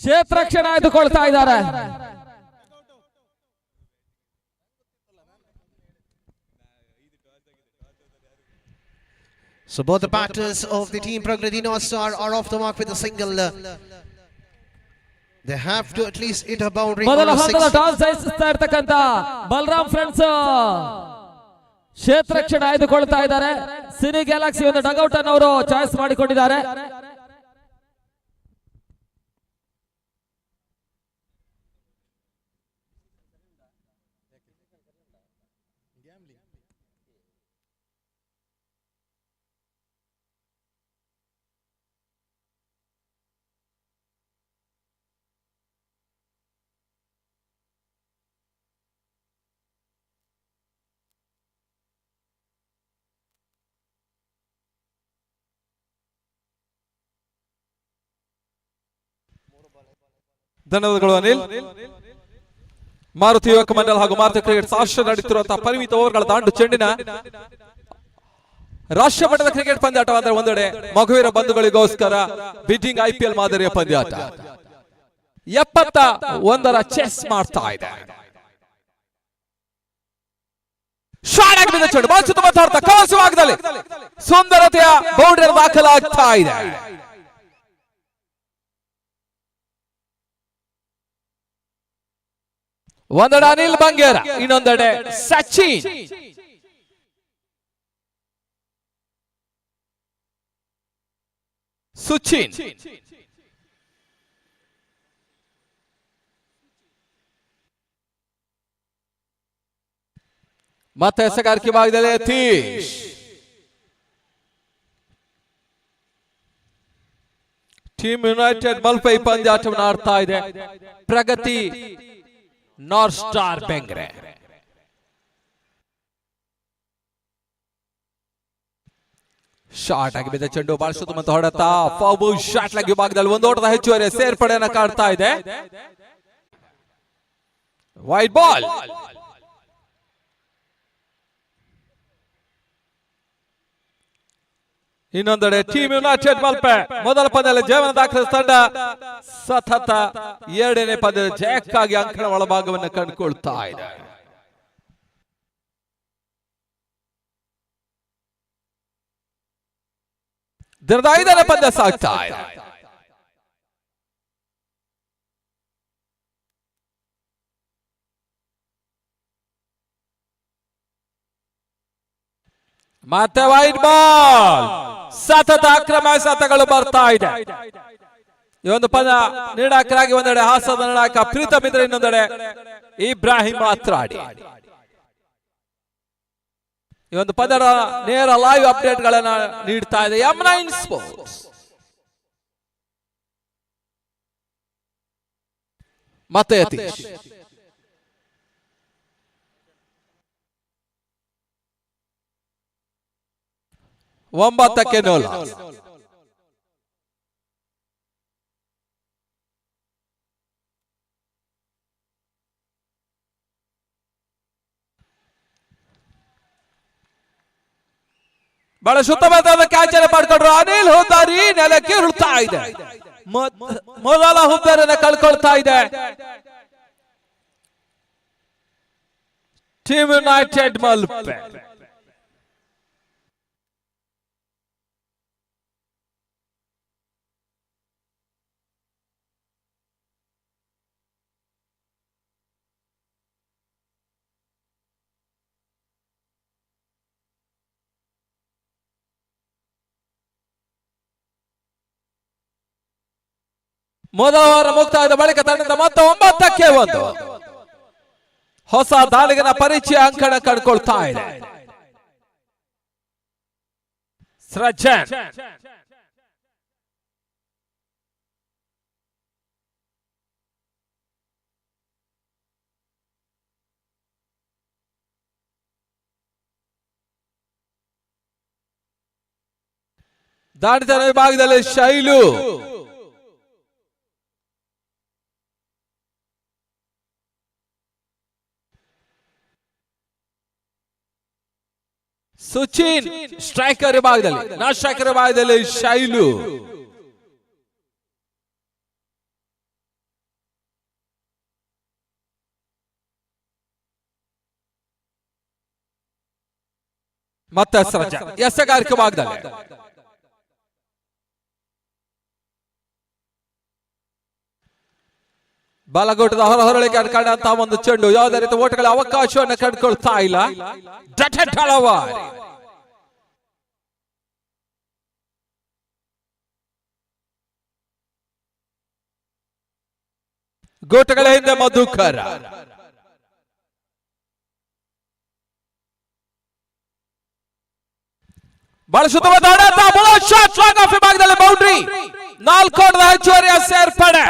ಕ್ಷೇತ್ರಕ್ಷಣ ಆಯ್ದುಕೊಳ್ತಾ ಇದ್ದಾರೆ. So both the batters of the team Pragathi Northstar are off the mark with a single. They have to at least hit a boundary. ಮೊದಲ on a ಹಂತದ six. Toss ಜಯಿಸ್ತಾ ಇರ್ತಕ್ಕಂತ Balram friends ಕ್ಷೇತ್ರಕ್ಷಣ ಆಯ್ದುಕೊಳ್ತಾ ಇದ್ದಾರೆ. Cine Galaxy ಒಂದು dugout ಅನ್ನು ಅವರು choice ಮಾಡಿಕೊಂಡಿದ್ದಾರೆ. ಧನ್ಯವಾದಗಳು ಅನಿಲ್. ಮಾರುತಿ ಯುವಕ ಮಂಡಲ ಹಾಗೂ ಮಾರುತಿ ಕ್ರಿಕೆಟ್ ಸಾಕ್ಷ್ಯ ನಡೆಯುತ್ತಿರುವಂತಹ ಪರಿಮಿತ ಓವರ್ಗಳ ದಾಂಡು ಚೆಂಡಿನ ರಾಷ್ಟ್ರ ಮಟ್ಟದ ಕ್ರಿಕೆಟ್ ಪಂದ್ಯಾಟವಾದರೆ ಒಂದೆಡೆ ಮಗುವಿನ ಬಂಧುಗಳಿಗೋಸ್ಕರ ಬಿಡ್ಡಿಂಗ್ IPL ಮಾದರಿಯ ಪಂದ್ಯಾಟ 71ರ ಚೆಸ್ ಮಾಡ್ತಾ ಇದೆ. ಶಾಟ್ ಆಗಿ ಬಿದ್ದ ಚೆಂಡು ಬಾಲ್ ಸುತ್ತಮುತ್ತ ಕವಸು ಭಾಗದಲ್ಲಿ ಸುಂದರತೆಯ ಬೌಂಡರಿ ದಾಖಲಾಗ್ತಾ ಇದೆ. ಒಂದೆಡೆ ಅನಿಲ್ ಬಂಗೇರ, ಇನ್ನೊಂದೆಡೆ ಸಚಿನ್. ಸುಚಿನ್ ಮತ್ತೆ ಎಸೆಗಾರಿಕೆ ಭಾಗದಲ್ಲಿ ಯತೀಶ್. ಟೀಮ್ ಯುನೈಟೆಡ್ ಮಲ್ಪೆ ಈ ಪಂದ್ಯಾಟವನ್ನು ಆಡ್ತಾ ಇದೆ. ಪ್ರಗತಿ ನಾರ್ತ್ ಸ್ಟಾರ್ ಬೆಂಗ್ರೆ. ಶಾರ್ಟ್ ಆಗಿ ಬಿದ್ದ ಚೆಂಡು ಬಾಲ್ ಸುತ್ತಮುತ್ತ ಹೊಡೆತ ಫೌಬು ಶಾಟ್ ಲಾಗಿ ಭಾಗದಲ್ಲಿ ಒಂದು ಓಟದ ಹೆಚ್ಚುವರಿ ಸೇರ್ಪಡೆಯನ್ನು ಕಾಡ್ತಾ ಇದೆ. Wide ball. ಇನ್ನೊಂದೆಡೆ ಟೀಮ್ ಯುನೈಟೆಡ್ ಮಲ್ಪೆ ಮೊದಲ ಪಂದ್ಯದಲ್ಲಿ ಜಯವನ್ನು ದಾಖಲಿಸಿದ ತಂಡ ಸತತ ಎರಡನೇ ಪಂದ್ಯದ ಜಯಕ್ಕಾಗಿ ಅಂಕಣ ಒಳಭಾಗವನ್ನು ಕಂಡುಕೊಳ್ತಾ ಇದೆ. ದಿನದ 5ನೇ ಪಂದ್ಯ ಸಾಗ್ತಾ ಇದೆ. ಮತ್ತೆ ವೈಡ್ ಬಾಲ್. ಸತತ ಆಕ್ರಮ ಎಸೆತಗಳು ಬರ್ತಾ ಇದೆ. ಈ ಒಂದು ಪಂದ್ಯ ನಿರ್ಣಾಯಕರಾಗಿ ಒಂದೆಡೆ ಹಾಸದ ನಿರ್ಣಾಯಕ ಪ್ರೀತಮ್ ಇದ್ರೆ, ಇನ್ನೊಂದೆಡೆ ಇಬ್ರಾಹಿಂ ಮಾತ್ರಾಡಿ. ಈ ಒಂದು ಪಂದ್ಯದ ನೇರ ಲೈವ್ ಅಪ್ಡೇಟ್ ಗಳನ್ನ ನೀಡ್ತಾ ಇದೆ M9 ಸ್ಪೋರ್ಟ್ಸ್. ಮತ್ತೆ ಯತೀಶ್. ಒಂಬತ್ತಕ್ಕೆ ನೋಲ. ಬಹಳ ಸುತ್ತಮುತ್ತ ಕ್ಯಾಚ್ ಅನ್ನು ಪಡ್ಕೊಂಡ್ರು. ಅನಿಲ್ ಹುದ್ದಾರಿ ನೆಲಕ್ಕೆ ಉರುಳ್ತಾ ಇದೆ. ಮೊದಲ ಹುದ್ದಾರನ್ನ ಕಳ್ಕೊಳ್ತಾ ಇದೆ ಟೀಮ್ ಯುನೈಟೆಡ್ ಮಲ್ಪೆ. ಮೊದಲ ವಾರ ಮುಕ್ತಾಯದ ಬಳಿಕ ತಂಡದ ಮೊತ್ತ 9ಕ್ಕೆ 1 ಹೊಸ ದಾಳಿಗನ ಪರಿಚಯ ಅಂಕಣ ಕಂಡುಕೊಳ್ತಾ ಇದೆ. ಸೃಜನ್ ದಾಂಡಿತನ ವಿಭಾಗದಲ್ಲಿ ಶೈಲು, ಸುಚಿನ್ ಸ್ಟ್ರೈಕರ್ ವಿಭಾಗದಲ್ಲಿ, ನಾನ್ ಸ್ಟ್ರೈಕರ್ ವಿಭಾಗದಲ್ಲಿ ಶೈಲು, ಮತ್ತೆ ಸರಜ ಎಸೆಗಾರಿಕೆ ವಿಭಾಗದಲ್ಲಿ. ಬಲಗೋಟದ ಹೊರಹೊರಳಿಗೆ ಕಂಡಂತಹ ಒಂದು ಚೆಂಡು ಯಾವುದೇ ರೀತಿ ಓಟಗಳ ಅವಕಾಶವನ್ನು ಕಂಡುಕೊಳ್ತಾ ಇಲ್ಲ. ಗೋಟಗಳ ಹಿಂದೆ ಮಧುಕರ, ಬಹಳ ಸುತ್ತಮುತ್ತ ವಿಭಾಗದಲ್ಲಿ ಬೌಂಡ್ರಿ, 4 ಓಟದ ಹೆಚ್ಚುವರಿಯ ಸೇರ್ಪಡೆ.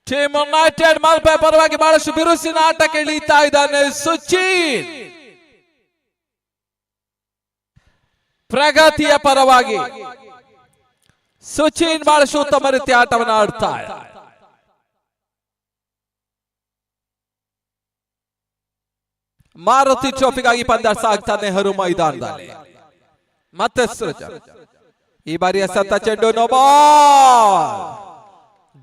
ಟೀಮ್ ಯುನೈಟೆಡ್ ಮಲ್ಪೆ ಪರವಾಗಿ ಬಹಳಷ್ಟು ಬಿರುಸಿನ ಆಟಕ್ಕೆ ಇಳಿತಾ ಇದ್ದಾನೆ ಸುಚಿನ್. ಪ್ರಗತಿಯ ಪರವಾಗಿ ಸುಚಿನ್ ಬಹಳಷ್ಟು ಉತ್ತಮ ರೀತಿಯ ಆಟವನ್ನು ಆಡ್ತಾ ಇದ್ದಾರೆ. ಮಾರುತಿ ಟ್ರೋಫಿಗಾಗಿ ಪಂದ್ಯ ಸಾಗ್ತಾ ನೆಹರು ಮೈದಾನದಲ್ಲಿ. ಮತ್ತೆ ಸೃಜನ್, ಈ ಬಾರಿಯ ಸತ್ತ ಚೆಂಡು ನೋ ಬಾಲ್,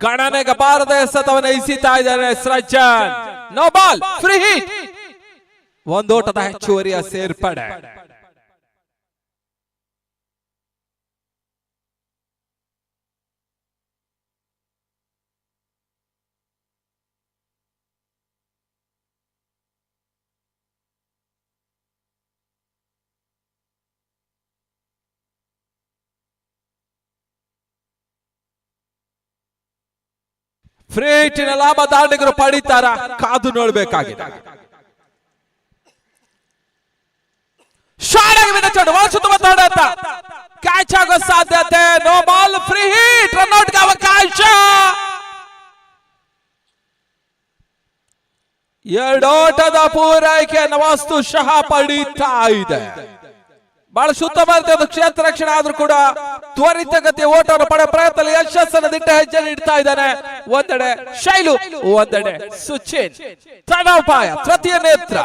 ಗಣನೆಗೆ ಬಾರದ ಎಸೆತವನ್ನು ಎಸೆತಾ ಇದ್ದಾರೆ Srujan. No ball, free hit, ಒಂದು ಓಟದ ಹೆಚ್ಚುವರಿಯ ಸೇರ್ಪಡೆ. ಫ್ರೀ ಹಿಟ್ಟಿನ ಲಾಭ ದಾಂಡಿಗರು ಪಡಿತಾರ, ಕಾದು ನೋಡಬೇಕಾಗಿದೆ. ಕ್ಯಾಚ್ ಆಗೋ ಸಾಧ್ಯತೆ, ನೋ ಬಾಲ್, ಫ್ರೀ ಹಿಟ್, ರನ್ಔಟ್ಗೆ ಅವಕಾಶ. 2 ಓಟದ ಪೂರೈಕೆಯನ್ನು ವಸ್ತು ಶಹ ಪಡೀತಾ ಇದೆ. ಬಹಳ ಶುದ್ಧ ಭಾರತದ ಕ್ಷೇತ್ರ ರಕ್ಷಣೆ ಆದ್ರೂ ಕೂಡ ತ್ವರಿತಗತಿಯ ಓಟವನ್ನು ಪಡೆಯುವ ಪ್ರಯತ್ನದಲ್ಲಿ ಯಶಸ್ಸನ್ನು ದಿಟ್ಟ ಹೆಜ್ಜೆ ಇಡ್ತಾ ಇದ್ದಾನೆ. ಒಂದೆಡೆ ಶೈಲು, ಒಂದೆಡೆ ಸುಚಿನ್. ತಡೋಪಾಯ, ತೃತೀಯ ನೇತ್ರ.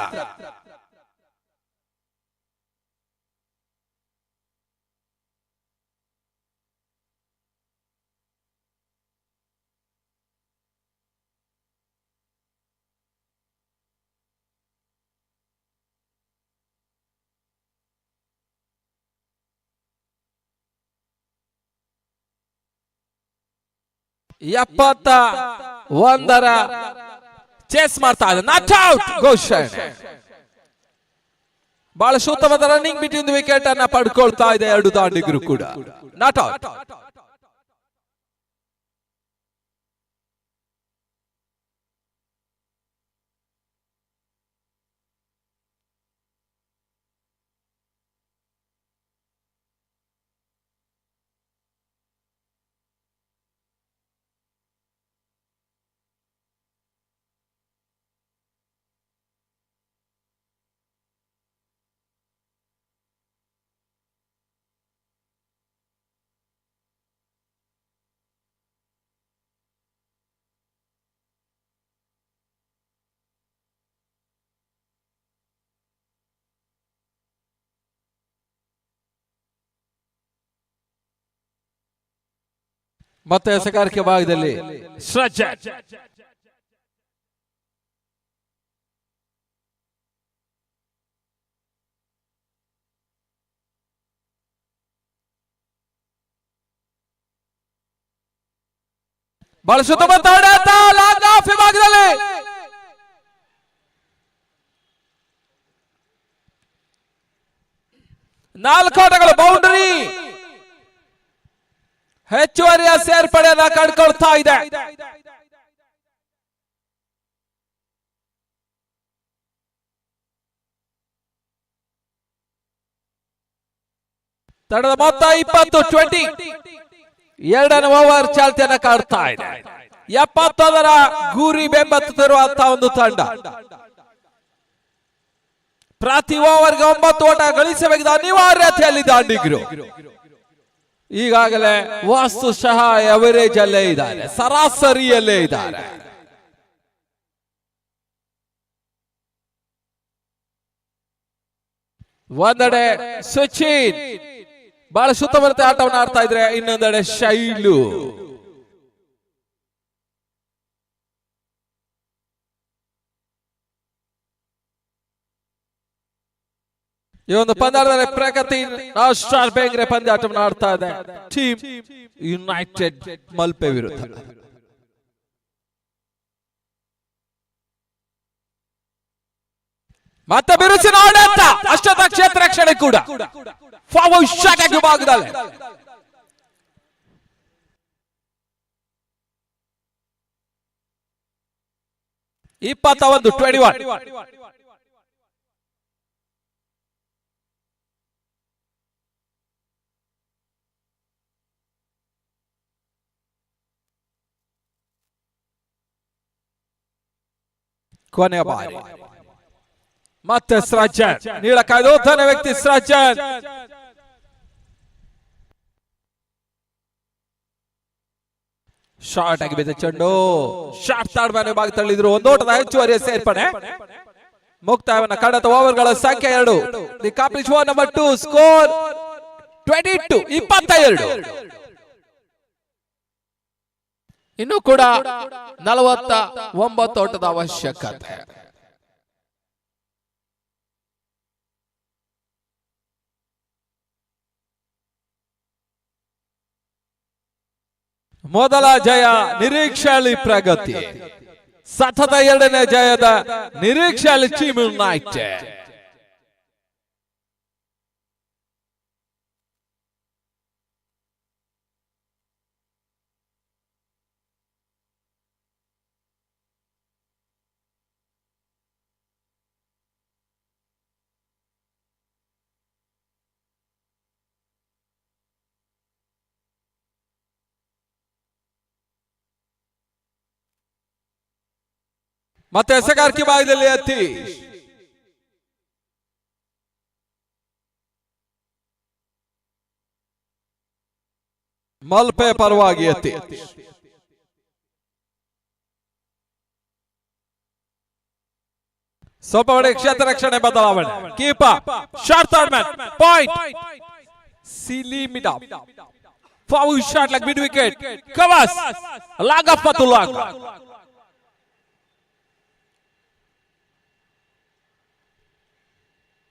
ಎಪ್ಪತ್ತ 1ರ ಚೇಸ್ ಮಾಡ್ತಾ ಇದೆ. ನಾಟ್ ಔಟ್ ಘೋಷಣೆ. ಬಹಳ ಶುದ್ಧವಾದ ರನ್ನಿಂಗ್ ಬಿಟ್ವೀನ್ ವಿಕೆಟ್ ಅನ್ನ ಪಡ್ಕೊಳ್ತಾ ಇದೆ ಎರಡು ದಾಂಡಿಗರು ಕೂಡ. Not out. ಮತ್ತೆ ಎಸೆಗಾರಿಕೆ ಭಾಗದಲ್ಲಿ ಸೃಜನ್. ಬಹಳ ಸುತ್ತಮುತ್ತ ಲಾಂಗ್ ಆಫ್ ವಿಭಾಗದಲ್ಲಿ ನಾಲ್ಕು ಓಟಗಳು ಬೌಂಡರಿ. ಹೆಚ್ಚುವರಿಯ ಸೇರ್ಪಡೆಯನ್ನ ಕಂಡುಕೊಳ್ತಾ ಇದೆ. ತಂಡದ ಮೊತ್ತ 20-20. 2ನೇ ಓವರ್ ಚಾಲ್ತಿಯನ್ನ ಕಾಡ್ತಾ ಇದೆ. 70ರ ಗುರಿ ಬೆಂಬತ್ತುತ್ತಿರುವಂತಹ ಒಂದು ತಂಡ. ಪ್ರತಿ ಓವರ್ಗೆ 9 ಓಟ ಗಳಿಸಬೇಕಿದ್ದ ಅನಿವಾರ್ಯತೆಯಲ್ಲಿ ದಾಂಡಿಗರು ಈಗಾಗಲೇ ವಾಸ್ತುಶಃ ಎವರೇಜ್ ಅಲ್ಲೇ ಇದ್ದಾರೆ, ಸರಾಸರಿಯಲ್ಲೇ ಇದ್ದಾರೆ. ಒಂದೆಡೆ ಸಚಿನ್ ಬಹಳ ಸುತ್ತಮುತ್ತ ಆಟವನ್ನು ಆಡ್ತಾ ಇದ್ರೆ, ಇನ್ನೊಂದೆಡೆ ಶೈಲು. ಈ ಒಂದು ಪಂದ್ಯದಲ್ಲಿ ಪ್ರಗತಿ ನಾರ್ತ್ ಬೆಂಗ್ರೆ ಪಂದ್ಯಾಟವನ್ನು ಆಡ್ತಾ ಇದೆ ಟೀಮ್ ಯುನೈಟೆಡ್ ಮಲ್ಪೆ ವಿರುದ್ಧ. ಮತ್ತೆ ಬಿರುಸಿನ ಆಡಳಿತ ಅಷ್ಟದ ಕ್ಷೇತ್ರ ರಕ್ಷಣೆ ಕೂಡ ಫಾರ್ವರ್ಡ್ ಶಾಟ್ ಆಗಿ ಭಾಗದಲ್ಲಿ ಇಪ್ಪತ್ತ 21 ಕೊನೆಯ ಬಾರಿ. ಮತ್ತೆ ಸೃಜನ್ ನೀಳಕ್ಕಾಯ್ದು ಉತ್ತಮ ವ್ಯಕ್ತಿ ಸೃಜನ್ ಶಾರ್ಟ್ ಆಗಿ ಬಿದ್ದ ಚೆಂಡು ಶಾರ್ಟ್ ತಾಡ್ಮನೆ ಭಾಗ ತಳ್ಳಿದ್ರು. ಒಂದೋಟದ ಹೆಚ್ಚುವರಿಯ ಸೇರ್ಪಡೆ ಮುಕ್ತಾಯವನ್ನ ಕಡತ ಓವರ್ಗಳ ಸಂಖ್ಯೆ 2. The complete over number 2 score 22. ಇನ್ನು ಕೂಡ 49 ಓಟದ ಅವಶ್ಯಕತೆ. ಮೊದಲ ಜಯ ನಿರೀಕ್ಷೆಯಲ್ಲಿ ಪ್ರಗತಿ, ಸತತ 2ನೇ ಜಯದ ನಿರೀಕ್ಷೆಯಲ್ಲಿ ಟೀಮ್ ಯುನೈಟೆಡ್. ಮತ್ತೆ ಎಸೆಗಾರಿಕೆ ಭಾಗದಲ್ಲಿ ಅತೀಶ್ ಮಲ್ಪೆ ಪರವಾಗಿ ಅತೀಶ್ ಸ್ವಲ್ಪ ಒಳ್ಳೆ ಕ್ಷೇತ್ರ ರಕ್ಷಣೆ ಬದಲಾವಣೆ. Keeper short third man point silly mid forward short leg mid wicket covers long off ಮತ್ತು ಲಾಗ್.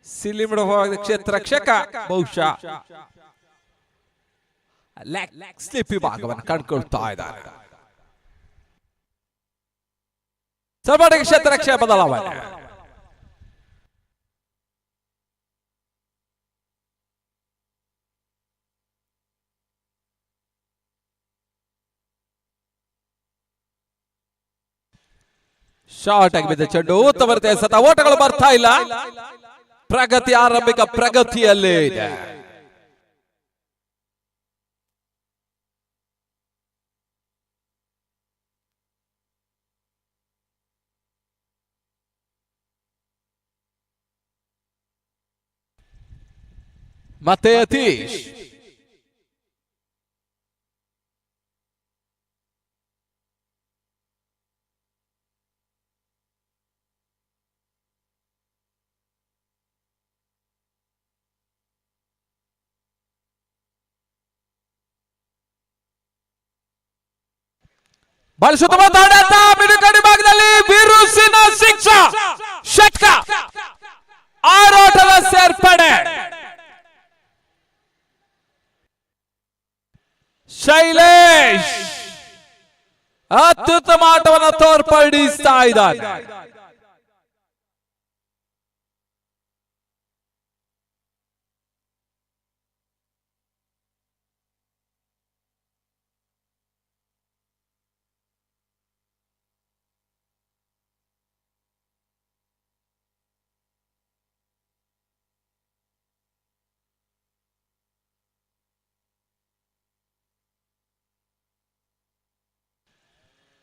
ಸಿಲಿಮಿಡ ಕ್ಷೇತ್ರ ರಕ್ಷಕ ಬಹುಶಃ ಸ್ಲಿಪ್ ವಿಭಾಗವನ್ನು ಕಂಡುಕೊಳ್ತಾ ಇದ್ದಾರೆ. ಸ್ವಲ್ಪ ಕ್ಷೇತ್ರ ರಕ್ಷಣೆ ಬದಲಾವಣೆ. ಶಾರ್ಟ್ ಆಗಿ ಬಿದ್ದ ಚೆಂಡು ಉತ್ತಮ ರೀತಿಯ ಸತ ಓಟಗಳು ಬರ್ತಾ ಇಲ್ಲ. ಪ್ರಗತಿ ಆರಂಭಿಕ ಪ್ರಗತಿಯಲ್ಲೇ ಇದೆ. ಮತ್ತೆ ಅತೀಶ್ ಬಳಸುತ್ತ ಮಾತಾಡತ್ತ ಮಿಡುಕಡಿ ಭಾಗದಲ್ಲಿ ಬಿರುಸಿನ ಸಿಕ್ಸ ಷಟ್ಕ 6 ಓಟದ ಸೇರ್ಪಡೆ. ಶೈಲೇಶ್ ಅತ್ಯುತ್ತಮ ಆಟವನ್ನು ತೋರ್ಪಡಿಸ್ತಾ ಇದ್ದಾನೆ.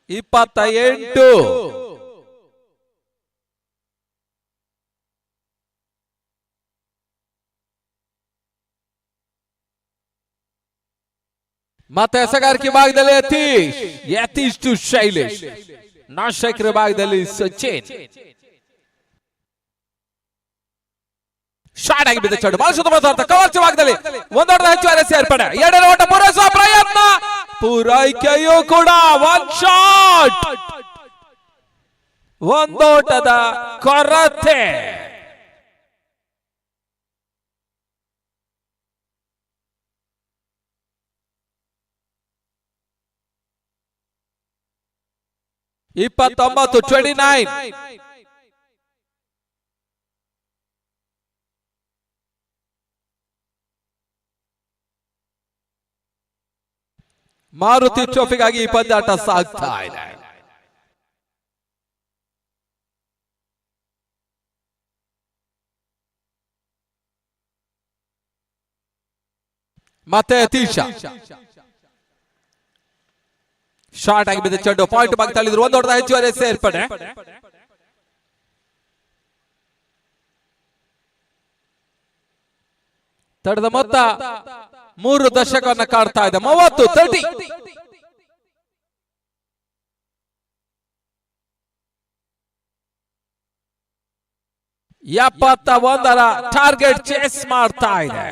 ಇಪ್ಪತ್ತ 8 ಮತ್ತೆ ಎಸೆಗಾರಿಕೆ ಭಾಗದಲ್ಲಿ ಯತೀಶ್ ಟು ಶೈಲೇಶ್, ನಾಶಕರ ಭಾಗದಲ್ಲಿ ಸಚಿನ್. ಶಾರ್ಟ್ ಆಗಿ ಬಿದ್ದ ಚೆಂಡು ಬಹಳ ಸುತ್ತಮುತ್ತ ಕವರ್ಚ ಭಾಗದಲ್ಲಿ ಒಂದೋಟದ ಹೆಚ್ಚುವರಿ ಸೇರ್ಪಡೆ, ಎರಡನೇ ಓಟ ಪೂರೈಸುವ ಪ್ರಯತ್ನ, ಪೂರೈಕೆಯೂ ಕೂಡ ಒನ್ ಶಾಟ್, ಒಂದೋಟದ ಕೊರತೆ. ಇಪ್ಪತ್ತೊಂಬತ್ತು 29. ಮಾರುತಿ ಟ್ರೋಫಿಗಾಗಿ ಈ ಪಂದ್ಯಾಟ ಸಾಗ್ತಾ ಇದೆ. ಮತ್ತೆ ತೀಶಾ ಶಾರ್ಟ್ ಆಗಿ ಬಿದ್ದ ಚೆಂಡು ಪಾಯಿಂಟ್ ಭಾಗ ತಳ್ಳಿದ್ರು, ಒಂದು ಹೊಡೆದ ಹೆಚ್ಚುವರಿ ಸೇರ್ಪಡೆ. ತಡೆದ ಮೊತ್ತ 3 ದಶಕವನ್ನು ಕಾಡ್ತಾ ಇದೆ. 30-30. ಎಪ್ಪತ್ತ ಟಾರ್ಗೆಟ್ ಚೇಸ್ ಮಾಡ್ತಾ ಇದೆ.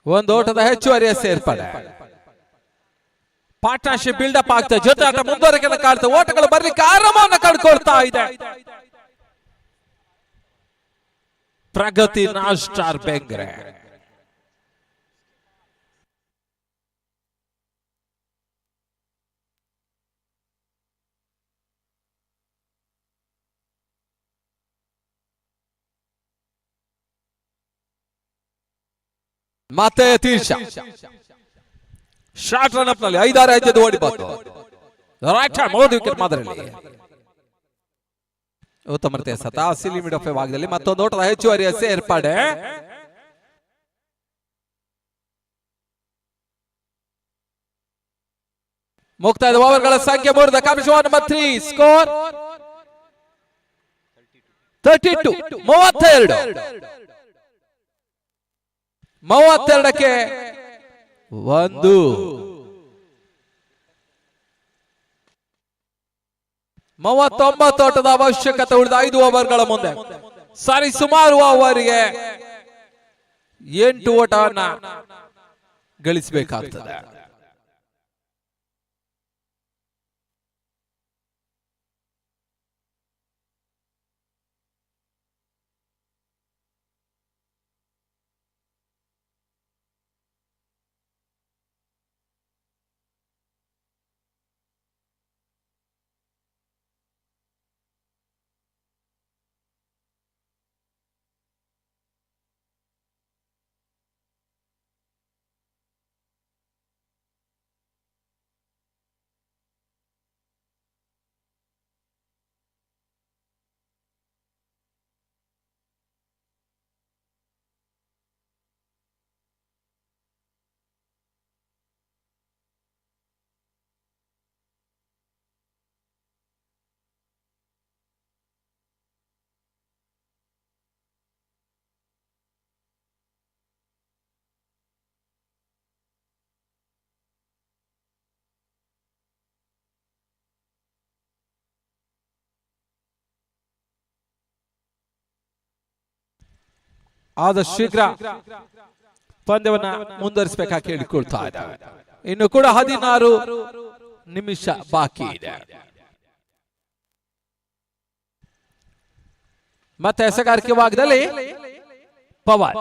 ಒಂದು ಓಟದ ಹೆಚ್ಚುವರಿಯ ಸೇರ್ಪಡೆ. ಪಾರ್ಟ್ನರ್ಶಿಪ್ ಬಿಲ್ಡಪ್ ಆಗ್ತದೆ, ಜೊತೆ ಆಟ ಮುಂದುವರೆಕೆ ಕಾಡ್ತದೆ, ಓಟಗಳು ಬರ್ಲಿಕ್ಕೆ ಆರಾಮವನ್ನು ಕಂಡುಕೊಳ್ತಾ ಇದೆ. ಪ್ರಗತಿ ನಾರ್ತ್ ಸ್ಟಾರ್ ಬೆಂಗ್ರೆ. ಮತ್ತೆ ತೀರ್ಷ ಶಾರ್ಟ್ ರನ್ ಅಪ್ ನಲ್ಲಿ 5-6 ಹೆಜ್ಜೆದು ಓಡಿ ಬಂತು. ರೈಟ್ ಹ್ಯಾಂಡ್ 3 ವಿಕೆಟ್ ಮಾದರಿಯಲ್ಲಿ ಉತ್ತಮ ರೀತಿಯ ಸತ. ಸಿಲಿ ಮಿಡ್ ಆಫ್ ಭಾಗದಲ್ಲಿ ಮತ್ತೊಂದು ಓಟದ ಹೆಚ್ಚುವರಿಯ ಸೇರ್ಪಡೆ. ಮುಕ್ತಾಯದ ಓವರ್ಗಳ ಸಂಖ್ಯೆ 3. The commission number 3 score 32. 32ಕ್ಕೆ 1. ಓಟದ ಅವಶ್ಯಕತೆ ಉಳಿದ 5 ಓವರ್ಗಳ ಮುಂದೆ ಸರಿ ಸುಮಾರು ಓವರ್ಗೆ 8 ಓಟವನ್ನ ಗಳಿಸಬೇಕಾಗ್ತದೆ. ಆದಷ್ಟು ಶೀಘ್ರ ಪಂದ್ಯವನ್ನ ಮುಂದುವರಿಸಬೇಕಾಗಿ ಕೇಳಿಕೊಳ್ತಾ ಇದ್ದಾರೆ. ಇನ್ನು ಕೂಡ 16 ನಿಮಿಷ ಬಾಕಿ ಇದೆ. ಮತ್ತೆ ಎಸೆಗಾರಿಕೆ ಭಾಗದಲ್ಲಿ ಪವರ್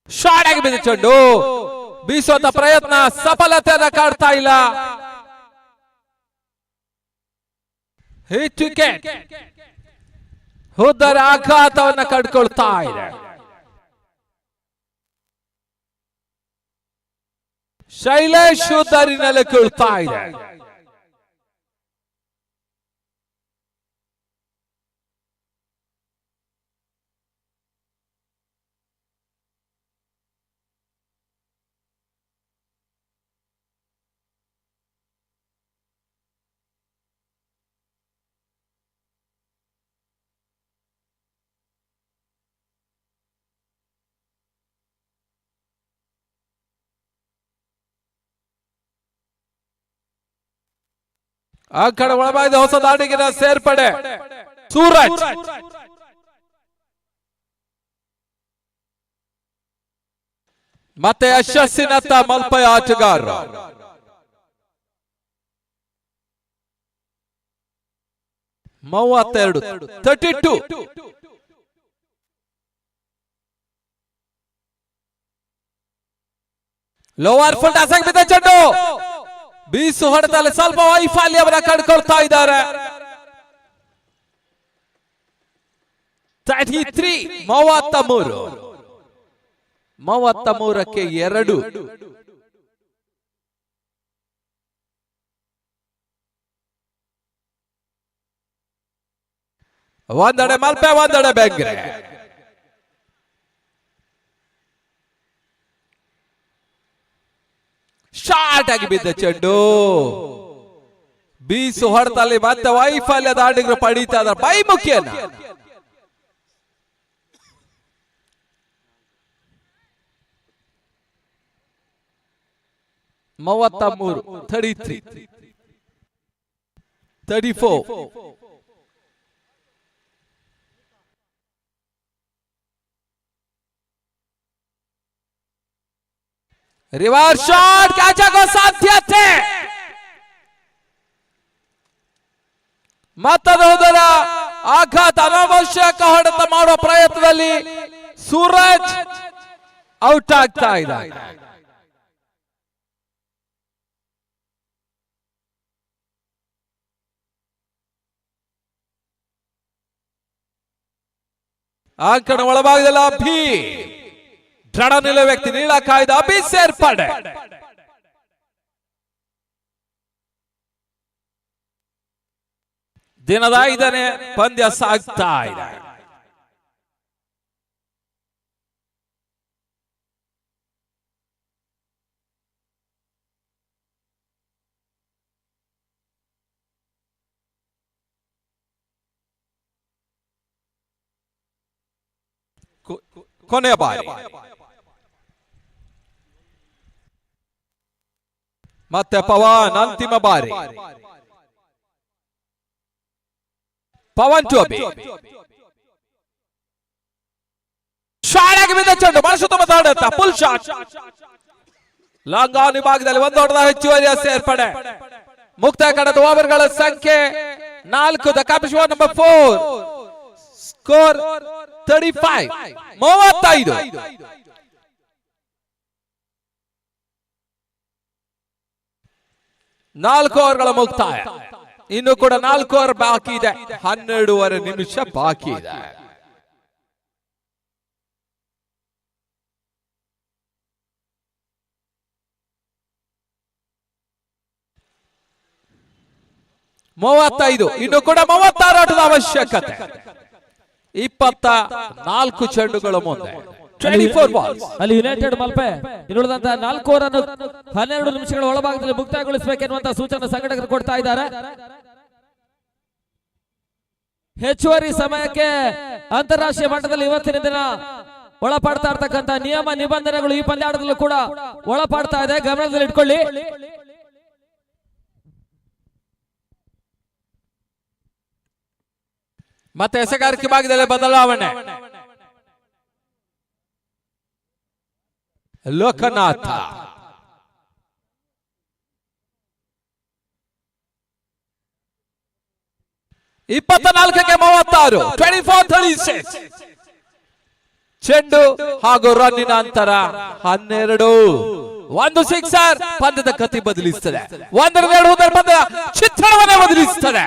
ಶಾರ್ಟ್ ಆಗಿ ಬಿದ್ದ ಚೆಂಡು ಬೀಸುವಂತ ಪ್ರಯತ್ನ ಸಫಲತೆಯನ್ನು ಕಾಡ್ತಾ ಇಲ್ಲ. Hit wicket. ಉದ್ದರ ಆಘಾತವನ್ನು ಕಂಡುಕೊಳ್ತಾ ಇದೆ. ಶೈಲೇಶ್ ಉದ್ದರಿನಲ್ಲಿ ಕೊಳ್ತಾ ಇದೆ. ಆ ಕಡೆ ಒಳಬಾಯ್ದ ಹೊಸ ದಾಂಡಿಗಿನ ಸೇರ್ಪಡೆ ಸೂರಜ್. ಮತ್ತೆ ಯಶಸ್ಸಿನತ್ತ ಮಲ್ಪಯ ಆಟಗಾರ. ಮೂವತ್ತೆರಡು 32. ಲೋವರ್ ಫುಟ್ ಅಸಂಗ್ ಬಿದ್ದ ಚೆಂಡು ಬೀಸು ಹೊಡೆದಲ್ಲಿ ಸ್ವಲ್ಪ ವೈಫಲ್ಯವನ್ನ ಕಂಡುಕೊಳ್ತಾ ಇದ್ದಾರೆ. 33 33ಕ್ಕೆ 2. ಒಂದೆಡೆ ಮಲ್ಪೆ ಒಂದೆಡೆ ಬೆಂಗ್ರೆ. ಶಾರ್ಟ್ ಆಗಿ ಬಿದ್ದ ಚೆಂಡು ಬೀಸು ಹೊಡೆತಲ್ಲಿ ಮತ್ತೆ ವೈಫಲ್ಯ ದಾಂಡಿಗರು ಪಡೀತಾ ಇದ್ದಾರೆ ಬೈಮುಖಿಯನ್ನ. ಮೂವತ್ಮೂರು 33 34. ರಿವರ್ಸ್ ಶಾಟ್ ಕ್ಯಾಚ್ ಆಗೋ ಸಾಧ್ಯತೆ. ಮತ್ತದರ ಆಘಾತ ಅನಾವಶ್ಯಕ ಹೊಡೆತ ಮಾಡುವ ಪ್ರಯತ್ನದಲ್ಲಿ ಸೂರಜ್ ಔಟ್ ಆಗ್ತಾ ಇದ್ದಾರೆ. ಆ ಕಡೆ ಒಳಭಾಗದಲ್ಲಿ ಅಭಿ ದೃಢ ನಿಲುವ ವ್ಯಕ್ತಿ ನೀಳ ಕಾಯ್ದ ಅಭಿ ಸೇರ್ಪಡೆ. ದಿನದ 5ನೇ ಪಂದ್ಯ ಸಾಗ್ತಾ ಇದೆ. ಕೊನೆಯ ಬಾರಿ ಮತ್ತೆ ಪವನ್ ಅಂತಿಮ ಬಾರಿ. ಪವನ್ ಟು ಅಭಿ ಶಾಟ್ ಆಗಿ ಬಿದ್ದ ಚೆಂಡು ಮನಸ್ಸು ತುಂಬ ತಾಡುತ್ತಾ ಫುಲ್ ಶಾಟ್. ಲಾಂಗ್ ಆನ್ ವಿಭಾಗದಲ್ಲಿ ಒಂದು ಹೊಡೆದ ಹೆಚ್ಚುವರಿಯ ಸೇರ್ಪಡೆ. ಮುಕ್ತ ಕಡದ ಓವರ್ಗಳ ಸಂಖ್ಯೆ 4. The capital number 4. ಸ್ಕೋರ್ 35 35. 4 ಓವರ್ಗಳ ಮುಕ್ತಾಯ. ಇನ್ನು ಕೂಡ 4 ಓವರ್ ಬಾಕಿ ಇದೆ. 12.5 ನಿಮಿಷ ಬಾಕಿ ಇದೆ. ಇನ್ನು ಕೂಡ 36 ಆಟದ ಅವಶ್ಯಕತೆ. 24 ಚೆಂಡುಗಳ ಮುಂದೆ 24 ಬಾಲ್ಸ್. ಅಲ್ಲಿ ಯುನೈಟೆಡ್ ಮಲ್ಪೆ ಇನ್ನುಳಿದಂತಹ 4 ಓವರ್ ಅನ್ನು 12 ನಿಮಿಷಗಳ ಒಳಭಾಗದಲ್ಲಿ ಮುಕ್ತಾಯಗೊಳಿಸಬೇಕೆನ್ನುವಂತಹ ಸೂಚನೆ ಸಂಘಟಕರು ಕೊಡ್ತಾ ಇದ್ದಾರೆ. ಹೆಚ್ಚುವರಿ ಸಮಯಕ್ಕೆ ಅಂತಾರಾಷ್ಟ್ರೀಯ ಮಟ್ಟದಲ್ಲಿ ಇವತ್ತಿನ ದಿನ ಒಳಪಡ್ತಾ ಇರ್ತಕ್ಕಂಥ ನಿಯಮ ನಿಬಂಧನೆಗಳು ಈ ಪಂದ್ಯಾಟದಲ್ಲೂ ಕೂಡ ಒಳಪಡ್ತಾ ಇದೆ, ಗಮನದಲ್ಲಿ ಇಟ್ಕೊಳ್ಳಿ. ಮತ್ತೆ ಎಸೆಗಾರಿಕೆ ಭಾಗದಲ್ಲಿ ಬದಲಾವಣೆ. ಲೋಕನಾಥ 24ಕ್ಕೆ 36 24-36. ಚೆಂಡು ಹಾಗೂ ರನ್ನಿನ ಅಂತರ 12. ಒಂದು ಸಿಕ್ಸರ್ ಪಂದ್ಯದ ಗತಿ ಬದಲಿಸುತ್ತದೆ. 1-2 ಪಂದ್ಯ ಚಿತ್ರಣವನ್ನೇ ಬದಲಿಸುತ್ತದೆ.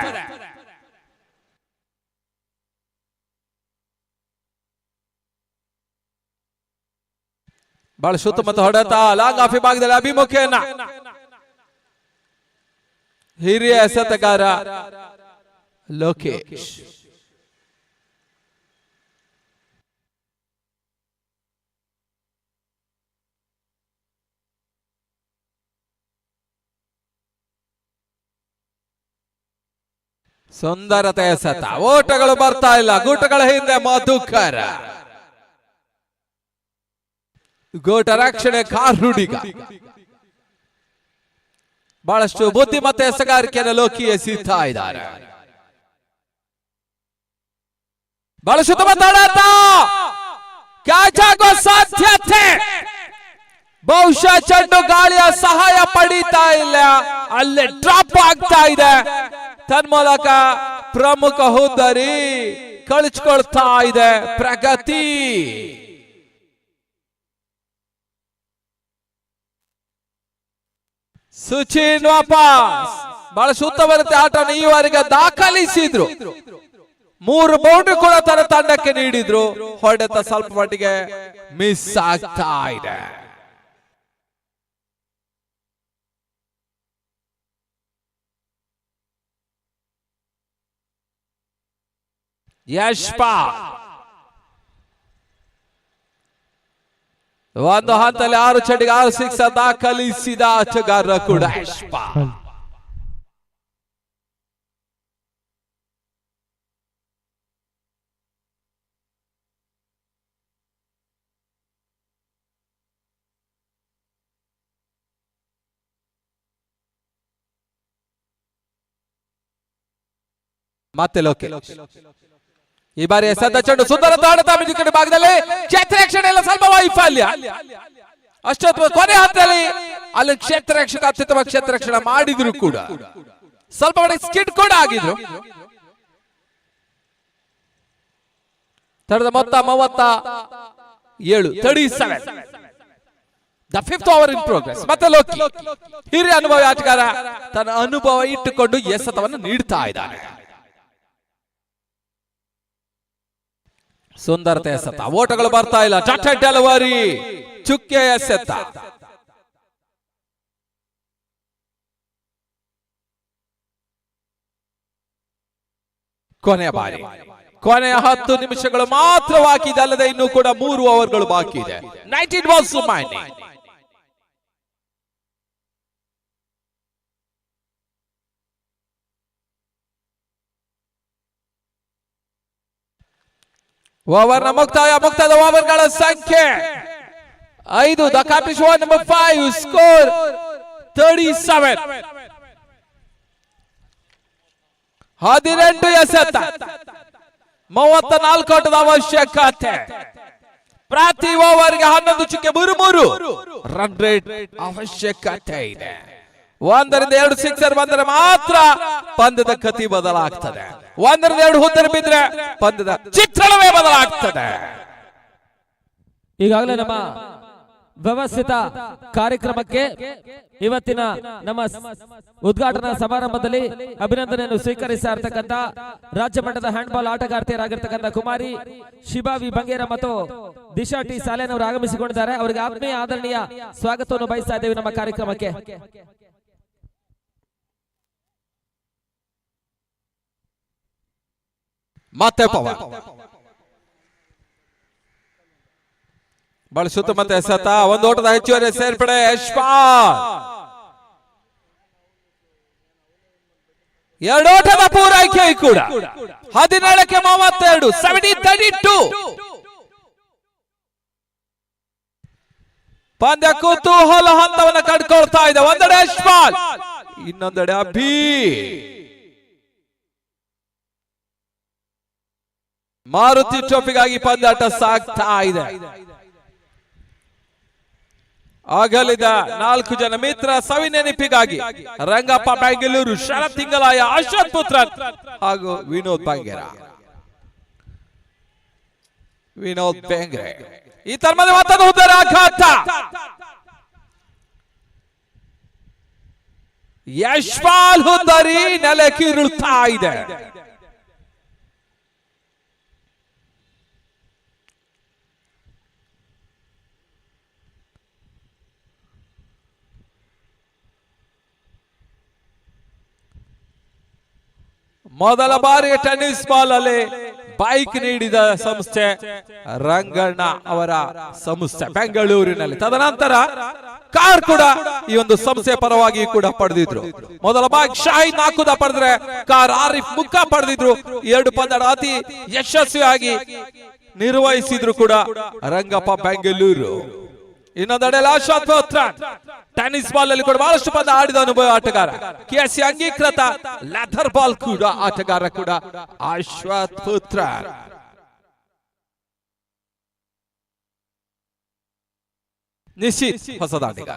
ಬಹಳ ಸುತ್ತಮುತ್ತ ಹೊಡೆತ ಲಾಂಗ್ ಆಫ್ ಭಾಗದಲ್ಲಿ ಅಭಿಮುಖೇನ ಹಿರಿಯ ಎಸೆತಗಾರ ಲೋಕೇಶ್. ಸುಂದರತೆ ಎಸೆತ, ಓಟಗಳು ಬರ್ತಾ ಇಲ್ಲ, ಗೂಟಗಳ ಹಿಂದೆ ಮಧುಕರ. ಗೋಟ ರಕ್ಷಣೆ ಕಾರುಡಿಗ. ಬಹಳಷ್ಟು ಬುದ್ಧಿಮತ್ತೆ ಎಸೆಗಾರಿಕೆಯನ್ನು ಲೋಕಿ ಎಸೀತಾ ಇದ್ದಾರೆ. ಬಹಳ ಸುತ್ತಮುತ್ತ ಕ್ಯಾಚ್ ಆಗುವ ಸಾಧ್ಯತೆ. ಬಹುಶಃ ಚೆಂಡು ಗಾಳಿಯ ಸಹಾಯ ಪಡೀತಾ ಇಲ್ಲ, ಅಲ್ಲೇ ಡ್ರಾಪ್ ಆಗ್ತಾ ಇದೆ. ತನ್ಮೂಲಕ ಪ್ರಮುಖ ಹುದ್ದರಿ ಕಳಿಸ್ಕೊಳ್ತಾ ಇದೆ ಪ್ರಗತಿ. ಸುಚಿನ್ ವಾಪಸ್. ಬಹಳ ಸುತ್ತಮುತ್ತ ಆಟವನ್ನು ಈವರೆಗೆ ದಾಖಲಿಸಿದ್ರು. 3 ಬೌಂಡ್ರಿ ಕೂಡ ತನ್ನ ತಂಡಕ್ಕೆ ನೀಡಿದ್ರು. ಹೊಡೆತ ಸ್ವಲ್ಪ ಮಟ್ಟಿಗೆ ಮಿಸ್ ಆಗ್ತಾ ಇದೆ. ಯಶ್ಪಾಲ್ ಒಂದು ಹಂತದಲ್ಲಿ 6 ಚೆಂಡಿಗೆ 6 ಸಿಕ್ಸರ್ ದಾಖಲಿಸಿದ ಆಟಗಾರ ಕೂಡ ಯಶ್ಪಾಲ್. ಮತ್ತೆ ಲೋಕೇಶ್ ಈ ಬಾರಿ ಎಸೆದ ಚೆಂಡು ಸುಂದರ ತಾಡತ ಮಿಜುಕಡೆ ಭಾಗದಲ್ಲಿ ಕ್ಷೇತ್ರ ರಕ್ಷಣೆ ಎಲ್ಲ ಸ್ವಲ್ಪ ವೈಫಲ್ಯ. ಅಷ್ಟೊತ್ತು ಕೊನೆ ಹಂತದಲ್ಲಿ ಅಲ್ಲಿ ಕ್ಷೇತ್ರ ರಕ್ಷಕ ಅತ್ಯುತ್ತಮ ಕ್ಷೇತ್ರ ರಕ್ಷಣೆ ಮಾಡಿದ್ರು ಕೂಡ ಸ್ವಲ್ಪ ಸ್ಕಿಡ್ ಕೂಡ ಆಗಿದ್ರು. ತಡದ ಮೊತ್ತ 37, 37. The 5th over in progress. ಮತ್ತೆ ಲೋಕಿ ಹಿರಿಯ ಅನುಭವಿ ಆಟಗಾರ ತನ್ನ ಅನುಭವ ಇಟ್ಟುಕೊಂಡು ಎಸೆತವನ್ನು ನೀಡ್ತಾ ಇದ್ದಾನೆ. ಸುಂದರತೆ ಎಸೆತ, ಓಟಗಳು ಬರ್ತಾ ಇಲ್ಲ. ಟಚ್ ಡೆಲಿವರಿ, ಚುಕ್ಕೆ ಎಸೆತ. ಕೊನೆಯ ಬಾರಿ, ಕೊನೆಯ 10 ನಿಮಿಷಗಳು ಮಾತ್ರ ಬಾಕಿ ಇದೆ, ಅಲ್ಲದೆ ಇನ್ನೂ ಕೂಡ 3 ಓವರ್ಗಳು ಬಾಕಿ ಇದೆ. 19 balls remaining. ಓವರ್ನ ಮುಕ್ತಾಯದ ಓವರ್ಗಳ ಸಂಖ್ಯೆ 5. The captain over number 5 score 37. 18 ಎಸೆತ, 34 ಓಟದ ಅವಶ್ಯಕತೆ. ಪ್ರತಿ ಓವರ್ಗೆ 11 ಚುಕ್ಕೆ 3 ರನ್ ರೇಟ್ ಅವಶ್ಯಕತೆ ಇದೆ. 1 ರಿಂದ 2 ಸಿಕ್ಸರ್ ಬಂದರೆ ಮಾತ್ರ ಪಂದ್ಯದ ಗತಿ ಬದಲಾಗ್ತದೆ. 1 ರಿಂದ 2 ಹುದ್ದರ ಬಿದ್ರೆ ಪಂದ್ಯದ ಚಿತ್ರಣವೇ ಬದಲಾಗ್ತದೆ. ಈಗಾಗಲೇ ನಮ್ಮ ವ್ಯವಸ್ಥಿತ ಕಾರ್ಯಕ್ರಮಕ್ಕೆ ಇವತ್ತಿನ ನಮ್ಮ ಉದ್ಘಾಟನಾ ಸಮಾರಂಭದಲ್ಲಿ ಅಭಿನಂದನೆಯನ್ನು ಸ್ವೀಕರಿಸ್ತಾ ಇರತಕ್ಕಂತ ರಾಜ್ಯ ಮಟ್ಟದ ಹ್ಯಾಂಡ್ಬಾಲ್ ಆಟಗಾರ್ತಿಯರಾಗಿರ್ತಕ್ಕಂಥ ಕುಮಾರಿ ಶಿಬಾವಿ ಬಂಗೇರ ಮತ್ತು ದಿಶಾ ಟಿ ಸಾಲೇನವರು ಆಗಮಿಸಿಕೊಂಡಿದ್ದಾರೆ. ಅವರಿಗೆ ಆತ್ಮೀಯ ಆದರಣೀಯ ಸ್ವಾಗತವನ್ನು ಬಯಸ್ತಾ ಇದ್ದೇವೆ ನಮ್ಮ ಕಾರ್ಯಕ್ರಮಕ್ಕೆ. ಮತ್ತೆ ಪವರ್ ಬಹಳ ಸುತ್ತಮುತ್ತ ಎಸೆತ, 1 ಓಟದ ಹೆಚ್ಚುವರಿ ಸೇರ್ಪಡೆ. ಯಶ್ಪಾಲ್ 2 ಓಟದ ಪೂರೈಕೆ ಕೂಡ. 17ಕ್ಕೆ 32, 32. ಪಂದ್ಯ ಕುತೂಹಲ ಹಂತವನ್ನು ಕಂಡುಕೊಳ್ತಾ ಇದೆ. ಒಂದೆಡೆ ಯಶ್ಪಾಲ್, ಇನ್ನೊಂದೆಡೆ ಅಭಿ. ಮಾರುತಿ ಟ್ರೋಫಿಗಾಗಿ ಪಂದ್ಯಾಟ ಸಾಗ್ತಾ ಇದೆ. ಅಗಲಿದ 4 ಜನ ಮಿತ್ರ ಸವಿನೆನಪಿಗಾಗಿ ರಂಗಪ್ಪ ಬೆಂಗಳೂರು, ಶರತ್ ತಿಂಗಳಾಯ, ಅಶ್ವಥ್ ಪುತ್ರನ್ ಹಾಗೂ ವಿನೋದ್ ಬೆಂಗ್ರೆ. ಈ ತರ್ಮದ ಮತ್ತೊಂದು ಹುದ್ದರ ಆಘಾತ. ಯಶ್ಪಾಲ್ ಹುದ್ದರಿ ನೆಲಕ್ಕಿರುಳ್ತಾ ಇದೆ. ಮೊದಲ ಬಾರಿಗೆ ಟೆನ್ನಿಸ್ ಬಾಲ್ ಅಲ್ಲಿ ಬೈಕ್ ನೀಡಿದ ಸಂಸ್ಥೆ ರಂಗಣ್ಣ ಅವರ ಸಂಸ್ಥೆ ಬೆಂಗಳೂರಿನಲ್ಲಿ. ತದನಂತರ ಕಾರ್ ಕೂಡ ಈ ಒಂದು ಸಂಸ್ಥೆ ಪರವಾಗಿ ಕೂಡ ಪಡೆದಿದ್ರು. ಮೊದಲ ಬೈಕ್ ಶಾಹಿದ್ ನಾಕುದ ಪಡೆದ್ರೆ ಕಾರ್ ಆರಿಫ್ ಮುಖ ಪಡೆದಿದ್ರು. ಎರಡು ಪಂದ್ಯ ಅತಿ ಯಶಸ್ವಿಯಾಗಿ ನಿರ್ವಹಿಸಿದ್ರು ಕೂಡ ರಂಗಪ್ಪ ಬೆಂಗಳೂರು. ಇನ್ನೊಂದೆಡೆ ಲಾಶಾತ್ ಪುತ್ರನ್ ಟೆನ್ನಿಸ್ ಬಾಲ್ ಅಲ್ಲಿ ಕೂಡ ಬಹಳಷ್ಟು ಪಂದ್ಯ ಆಡಿದ ಅನುಭವ ಆಟಗಾರ. ಕೆಸಿ ಅಂಗೀಕೃತ ಲೆದರ್ ಬಾಲ್ ಕೂಡ ಆಟಗಾರ ಕೂಡ ಅಶ್ವಥ್ ಪುತ್ರನ್. ನಿಶ್ಚಿತ್ ಹೊಸದಾಡಿಗ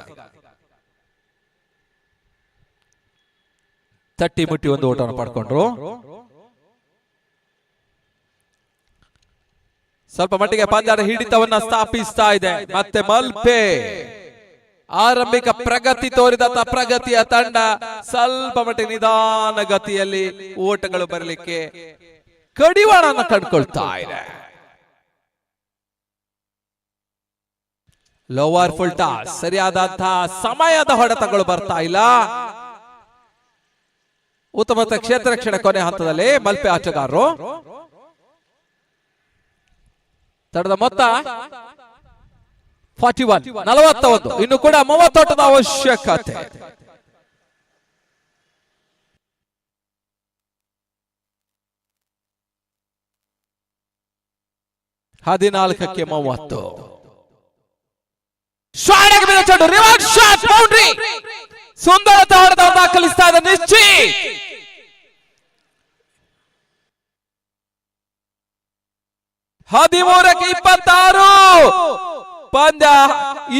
ತಟ್ಟಿ ಮುಟ್ಟಿ ಒಂದು ಓಟವನ್ನು ಪಡ್ಕೊಂಡ್ರು. ಸ್ವಲ್ಪ ಮಟ್ಟಿಗೆ ಪಂದ್ಯದ ಹಿಡಿತವನ್ನ ಸ್ಥಾಪಿಸ್ತಾ ಇದೆ. ಮತ್ತೆ ಮಲ್ಪೆ ಆರಂಭಿಕ ಪ್ರಗತಿ ತೋರಿದಂತ ಪ್ರಗತಿಯ ತಂಡ ಸ್ವಲ್ಪ ಮಟ್ಟಿಗೆ ನಿಧಾನ ಗತಿಯಲ್ಲಿ ಓಟಗಳು ಬರಲಿಕ್ಕೆ ಕಡಿವಾಣವನ್ನು ಕಂಡುಕೊಳ್ತಾ ಇದೆ. ಲೋವರ್ ಫುಲ್ ಟಾಸ್ ಸರಿಯಾದಂತಹ ಸಮಯದ ಹೊಡೆತಗಳು ಬರ್ತಾ ಇಲ್ಲ. ಉತ್ತಮ ಕ್ಷೇತ್ರ ರಕ್ಷಣೆ ಕೊನೆ ಹಂತದಲ್ಲಿ ಮಲ್ಪೆ ಆಟಗಾರರು. ತಡದ ಮೊತ್ತ 41 41. ಇನ್ನು ಕೂಡ 30 ಓಟದ ಅವಶ್ಯಕತೆ. ಹದಿನಾಲ್ಕಕ್ಕೆ 30. Reverse shot boundary. ಸುಂದರ ಹೊಡೆದ ದಾಖಲಿಸ್ತಾ ಇದೆ ನಿಶ್ಚಿತ್. ಹದಿಮೂರಕ್ಕೆ 26. ಪಂದ್ಯ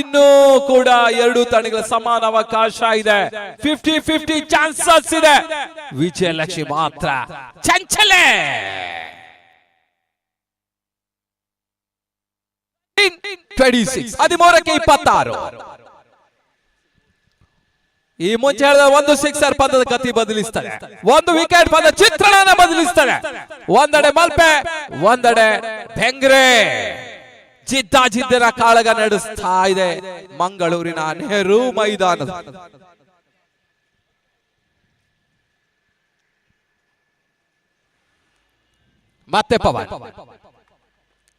ಇನ್ನೂ ಕೂಡ ಎರಡು ತಂಡಗಳ ಸಮಾನ ಅವಕಾಶ ಇದೆ. 50-50 ಚಾನ್ಸಸ್ ಇದೆ. ವಿಜಯಲಕ್ಷ್ಮಿ ಮಾತ್ರ ಚಂಚಲೆ. 26 13ಕ್ಕೆ 26. ಈ ಮುಂಚೆ ಹೇಳಿದ ಒಂದು ಸಿಕ್ಸರ್ ಪಂದ್ಯದ ಗತಿ ಬದಲಿಸ್ತಾರೆ, ಒಂದು ವಿಕೆಟ್ ಪಂದ್ಯ ಚಿತ್ರಣನ ಬದಲಿಸ್ತಾರೆ. ಒಂದೆಡೆ ಮಲ್ಪೆ, ಒಂದೆಡೆ ಬೆಂಗ್ರೆ ಜಿದ್ದಾಜಿದ್ದರ ಕಾಳಗ ನಡೆಸ್ತಾ ಇದೆ ಮಂಗಳೂರಿನ ನೆಹರು ಮೈದಾನದ. ಮತ್ತೆ ಪವನ್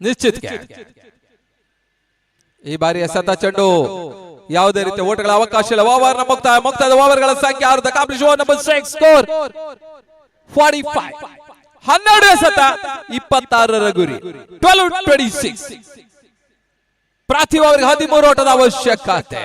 ನಿಶ್ಚಿತ್ಗೆ ಈ ಬಾರಿಯ ಸತ ಚೆಂಡು ಯಾವುದೇ ರೀತಿಯ ಓಟಗಳ ಅವಕಾಶ ಇಲ್ಲ. ಓವರ್ ಮುಕ್ತಾಯದ ಓವರ್ಗಳ ಸಂಖ್ಯೆ 6. ಕಾಂಪ್ಲಿಷ್ ನಂಬರ್ 6 ಸ್ಕೋರ್ 45. 12 ಎಸೆತ 26 ಗುರಿ 12-26. ಪ್ರತಿ ಓವರ್ಗೆ 13 ಓಟದ ಅವಶ್ಯಕತೆ.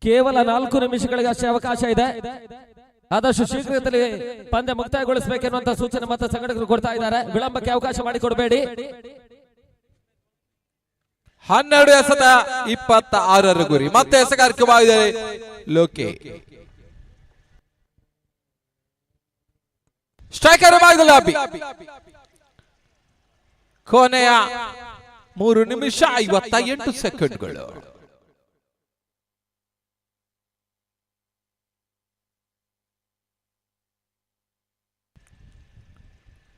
ಕೇವಲ 4 ನಿಮಿಷಗಳಿಗೆ ಅಷ್ಟೇ ಅವಕಾಶ ಇದೆ. ಆದಷ್ಟು ಶೀಘ್ರದಲ್ಲಿ ಪಂದ್ಯ ಮುಕ್ತಾಯಗೊಳಿಸಬೇಕೆನ್ನುವಂತ ಸೂಚನೆ ಮತ್ತೆ ಸಂಘಟಕರು ಕೊಡ್ತಾ ಇದ್ದಾರೆ. ವಿಳಂಬಕ್ಕೆ ಅವಕಾಶ ಮಾಡಿಕೊಡಬೇಡಿ. 12 ಎಸೆತ 26 ಗುರಿ. ಮತ್ತೆ ಎಸೆಗಾರಿಕೆವಾಗಿದೆ ಲೋಕಿ. ಸ್ಟ್ರೈಕರ್ ಭಾಗದಲ್ಲಿ ಅಬ್ಬಿ. ಕೊನೆಯ 3 ನಿಮಿಷ 58 ಸೆಕೆಂಡ್ಗಳು.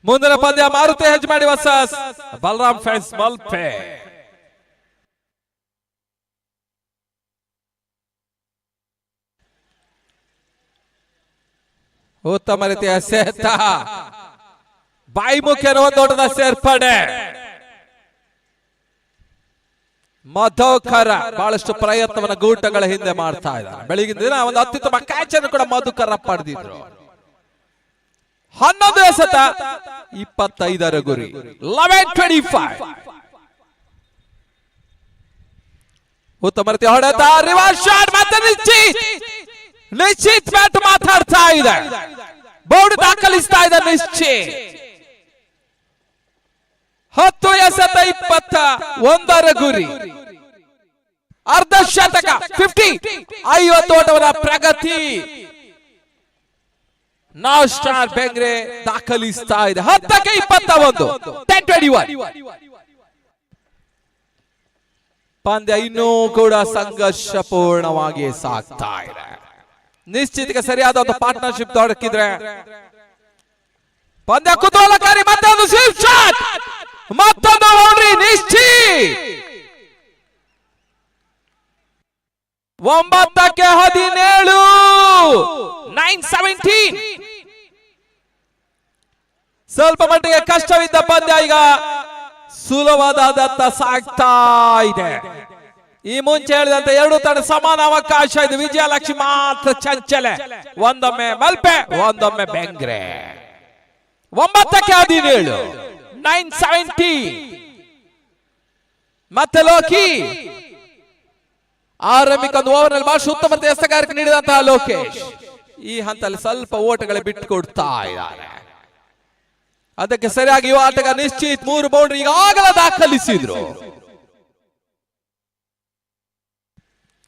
ಮುಂದಿನ ಪಂದ್ಯ ಮಾರುತಿ ಹೆಜ್ಮಾಡಿ ವರ್ಸಸ್ ಬಲರಾಮ್ ಫ್ಯಾನ್ಸ್ ಮಲ್ಪೆ. ಉತ್ತಮ ರೀತಿಯ ಸೆತ, ಬಾಯಿ ಮುಖ್ಯನ ಒಂದೋಟದ ಸೇರ್ಪಡೆ. ಮಧುಕರ ಬಹಳಷ್ಟು ಪ್ರಯತ್ನವನ್ನ ಗೂಟಗಳ ಹಿಂದೆ ಮಾಡ್ತಾ ಇದ್ದಾರೆ. ಬೆಳಗಿನ ದಿನ ಒಂದು ಅತ್ಯುತ್ತಮ ಕ್ಯಾಚ್ ಅನ್ನು ಕೂಡ ಮಧುಕರ ಪಡೆದಿದ್ರು. 11 ಎಸೆತ 25 ಗುರಿ 11-25. ಉತ್ತಮ ರೀತಿಯ ಹೊಡೆತ, ರಿವರ್ಸ್ ಶಾಟ್. ಮತ್ತೆ ನಿಶ್ಚಿತ್ ಬ್ಯಾಟ್ ಮಾತಾಡ್ತಾ ಇದೆ, ಬೋರ್ಡ್ ದಾಖಲಿಸ್ತಾ ಇದೆ ನಿಶ್ಚಿತ್. 10 ಎಸೆತ 21 ಗುರಿ ಅರ್ಧ ಶತಕ 50 ಓಟವರ ಪ್ರಗತಿ ನಾರ್ತ್ಸ್ಟಾರ್ ಬೆಂಗ್ರೆ ದಾಖಲಿಸ್ತಾ ಇದೆ. 10ಕ್ಕೆ 21 10-21. ಪಂದ್ಯ ಇನ್ನೂ ಕೂಡ ಸಂಘರ್ಷಪೂರ್ಣವಾಗಿ ಸಾಗ್ತಾ ಇದೆ. ನಿಶ್ಚಿತಕ್ಕೆ ಸರಿಯಾದ ಒಂದು ಪಾರ್ಟ್ನರ್ಶಿಪ್ ದೊರಕಿದ್ರೆ ಪಂದ್ಯ ಕುತೂಹಲಕಾರಿ, ಮತ್ತೊಂದು ಸ್ವೀಪ್ ಶಾಟ್, ಮತ್ತೊಂದು ಬೌಂಡ್ರಿ ನಿಶ್ಚಿತ್. 9ಕ್ಕೆ 17, 9-17. ಸ್ವಲ್ಪ ಮಟ್ಟಿಗೆ ಕಷ್ಟವಿದ್ದ ಪಂದ್ಯ ಈಗ ಸುಲಭವಾದತ್ತ ಸಾಗ್ತಾ ಇದೆ. ಈ ಮುಂಚೆ ಹೇಳಿದಂತೆ ಎರಡು ತಂಡ ಸಮಾನ ಅವಕಾಶ ಇದೆ. ವಿಜಯಲಕ್ಷ್ಮಿ ಮಾತ್ರ ಚಂಚಲೆ, ಒಂದೊಮ್ಮೆ ಮಲ್ಪೆ, ಒಂದೊಮ್ಮೆ ಬೆಂಗ್ರೆ. 9ಕ್ಕೆ 17, 9-17. ಮತ್ತೆ ಲೋಕಿ ಆರಂಭಿಕ ಒಂದು ಓವರ್ ನಲ್ಲಿ ಬಹಳ ಉತ್ತಮ ಎಸೆಗಾರಿಕೆ ನೀಡಿದಂತಹ ಲೋಕೇಶ್ ಈ ಹಂತದಲ್ಲಿ ಸ್ವಲ್ಪ ಓಟಗಳೇ ಬಿಟ್ಟು ಕೊಡ್ತಾ ಇದ್ದಾರೆ. ಅದಕ್ಕೆ ಸರಿಯಾಗಿ ಯುವ ಆಟಗ ನಿಶ್ಚಿತ್ 3 ಬೌಂಡ್ರಿ ಈಗಾಗಲೇ ದಾಖಲಿಸಿದ್ರು.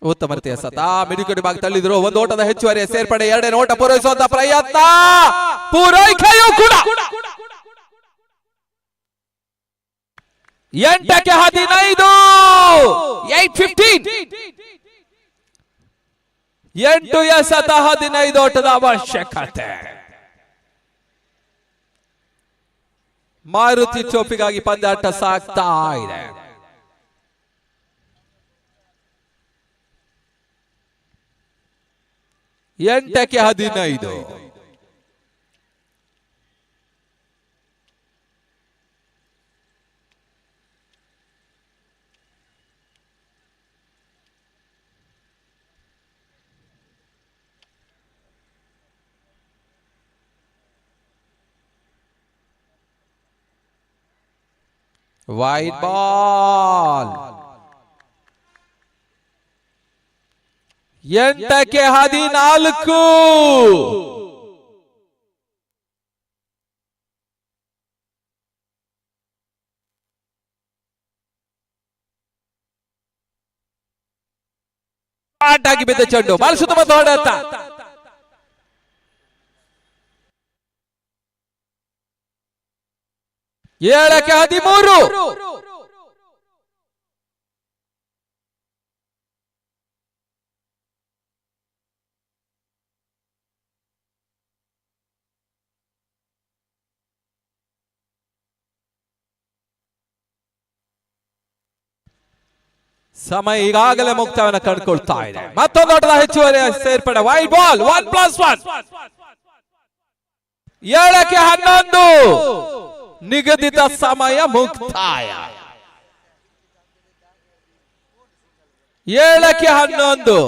ಉತ್ತಮ ರೀತಿಯ ಸತ ಮಿಡಿಕಡಿ ಭಾಗ ತಳ್ಳಿದ್ರು. ಒಂದು ಓಟದ ಹೆಚ್ಚುವರಿ ಸೇರ್ಪಡೆ, ಎರಡನೇ ಓಟ ಪೂರೈಸುವಂತ ಪ್ರಯತ್ನ, ಪೂರೈಕೆಯೂ ಕೂಡ. 8ಕ್ಕೆ 15, 8-15. 8 ಎಸೆತ 15 ಓಟದ ಅವಶ್ಯಕತೆ. ಮಾರುತಿ ಚೋಪಿಗಾಗಿ ಪಂದ್ಯಾಟ ಸಾಗ್ತಾ ಇದೆ. ಎಂಟಕ್ಕೆ 15. Wide ball. 8ಕ್ಕೆ 14. ಆಟಾಗಿ ಬಿದ್ದ ಚೆಂಡು ಬಾಲ್ ಸುತ್ತಮುತ್ತ ಹೊಡೆತ. 7ಕ್ಕೆ 13. ಸಮಯ ಈಗಾಗಲೇ ಮುಕ್ತವನ್ನ ಕಂಡುಕೊಳ್ತಾ ಇದೆ. ಮತ್ತೊಂದು ಓಟದ ಹೆಚ್ಚುವರಿ ಸೇರ್ಪಡೆ, ವೈಡ್ ಬಾಲ್, 1+1. 7ಕ್ಕೆ 11. ನಿಗದಿತ ಸಮಯ ಮುಕ್ತಾಯ. 7ಕ್ಕೆ 11.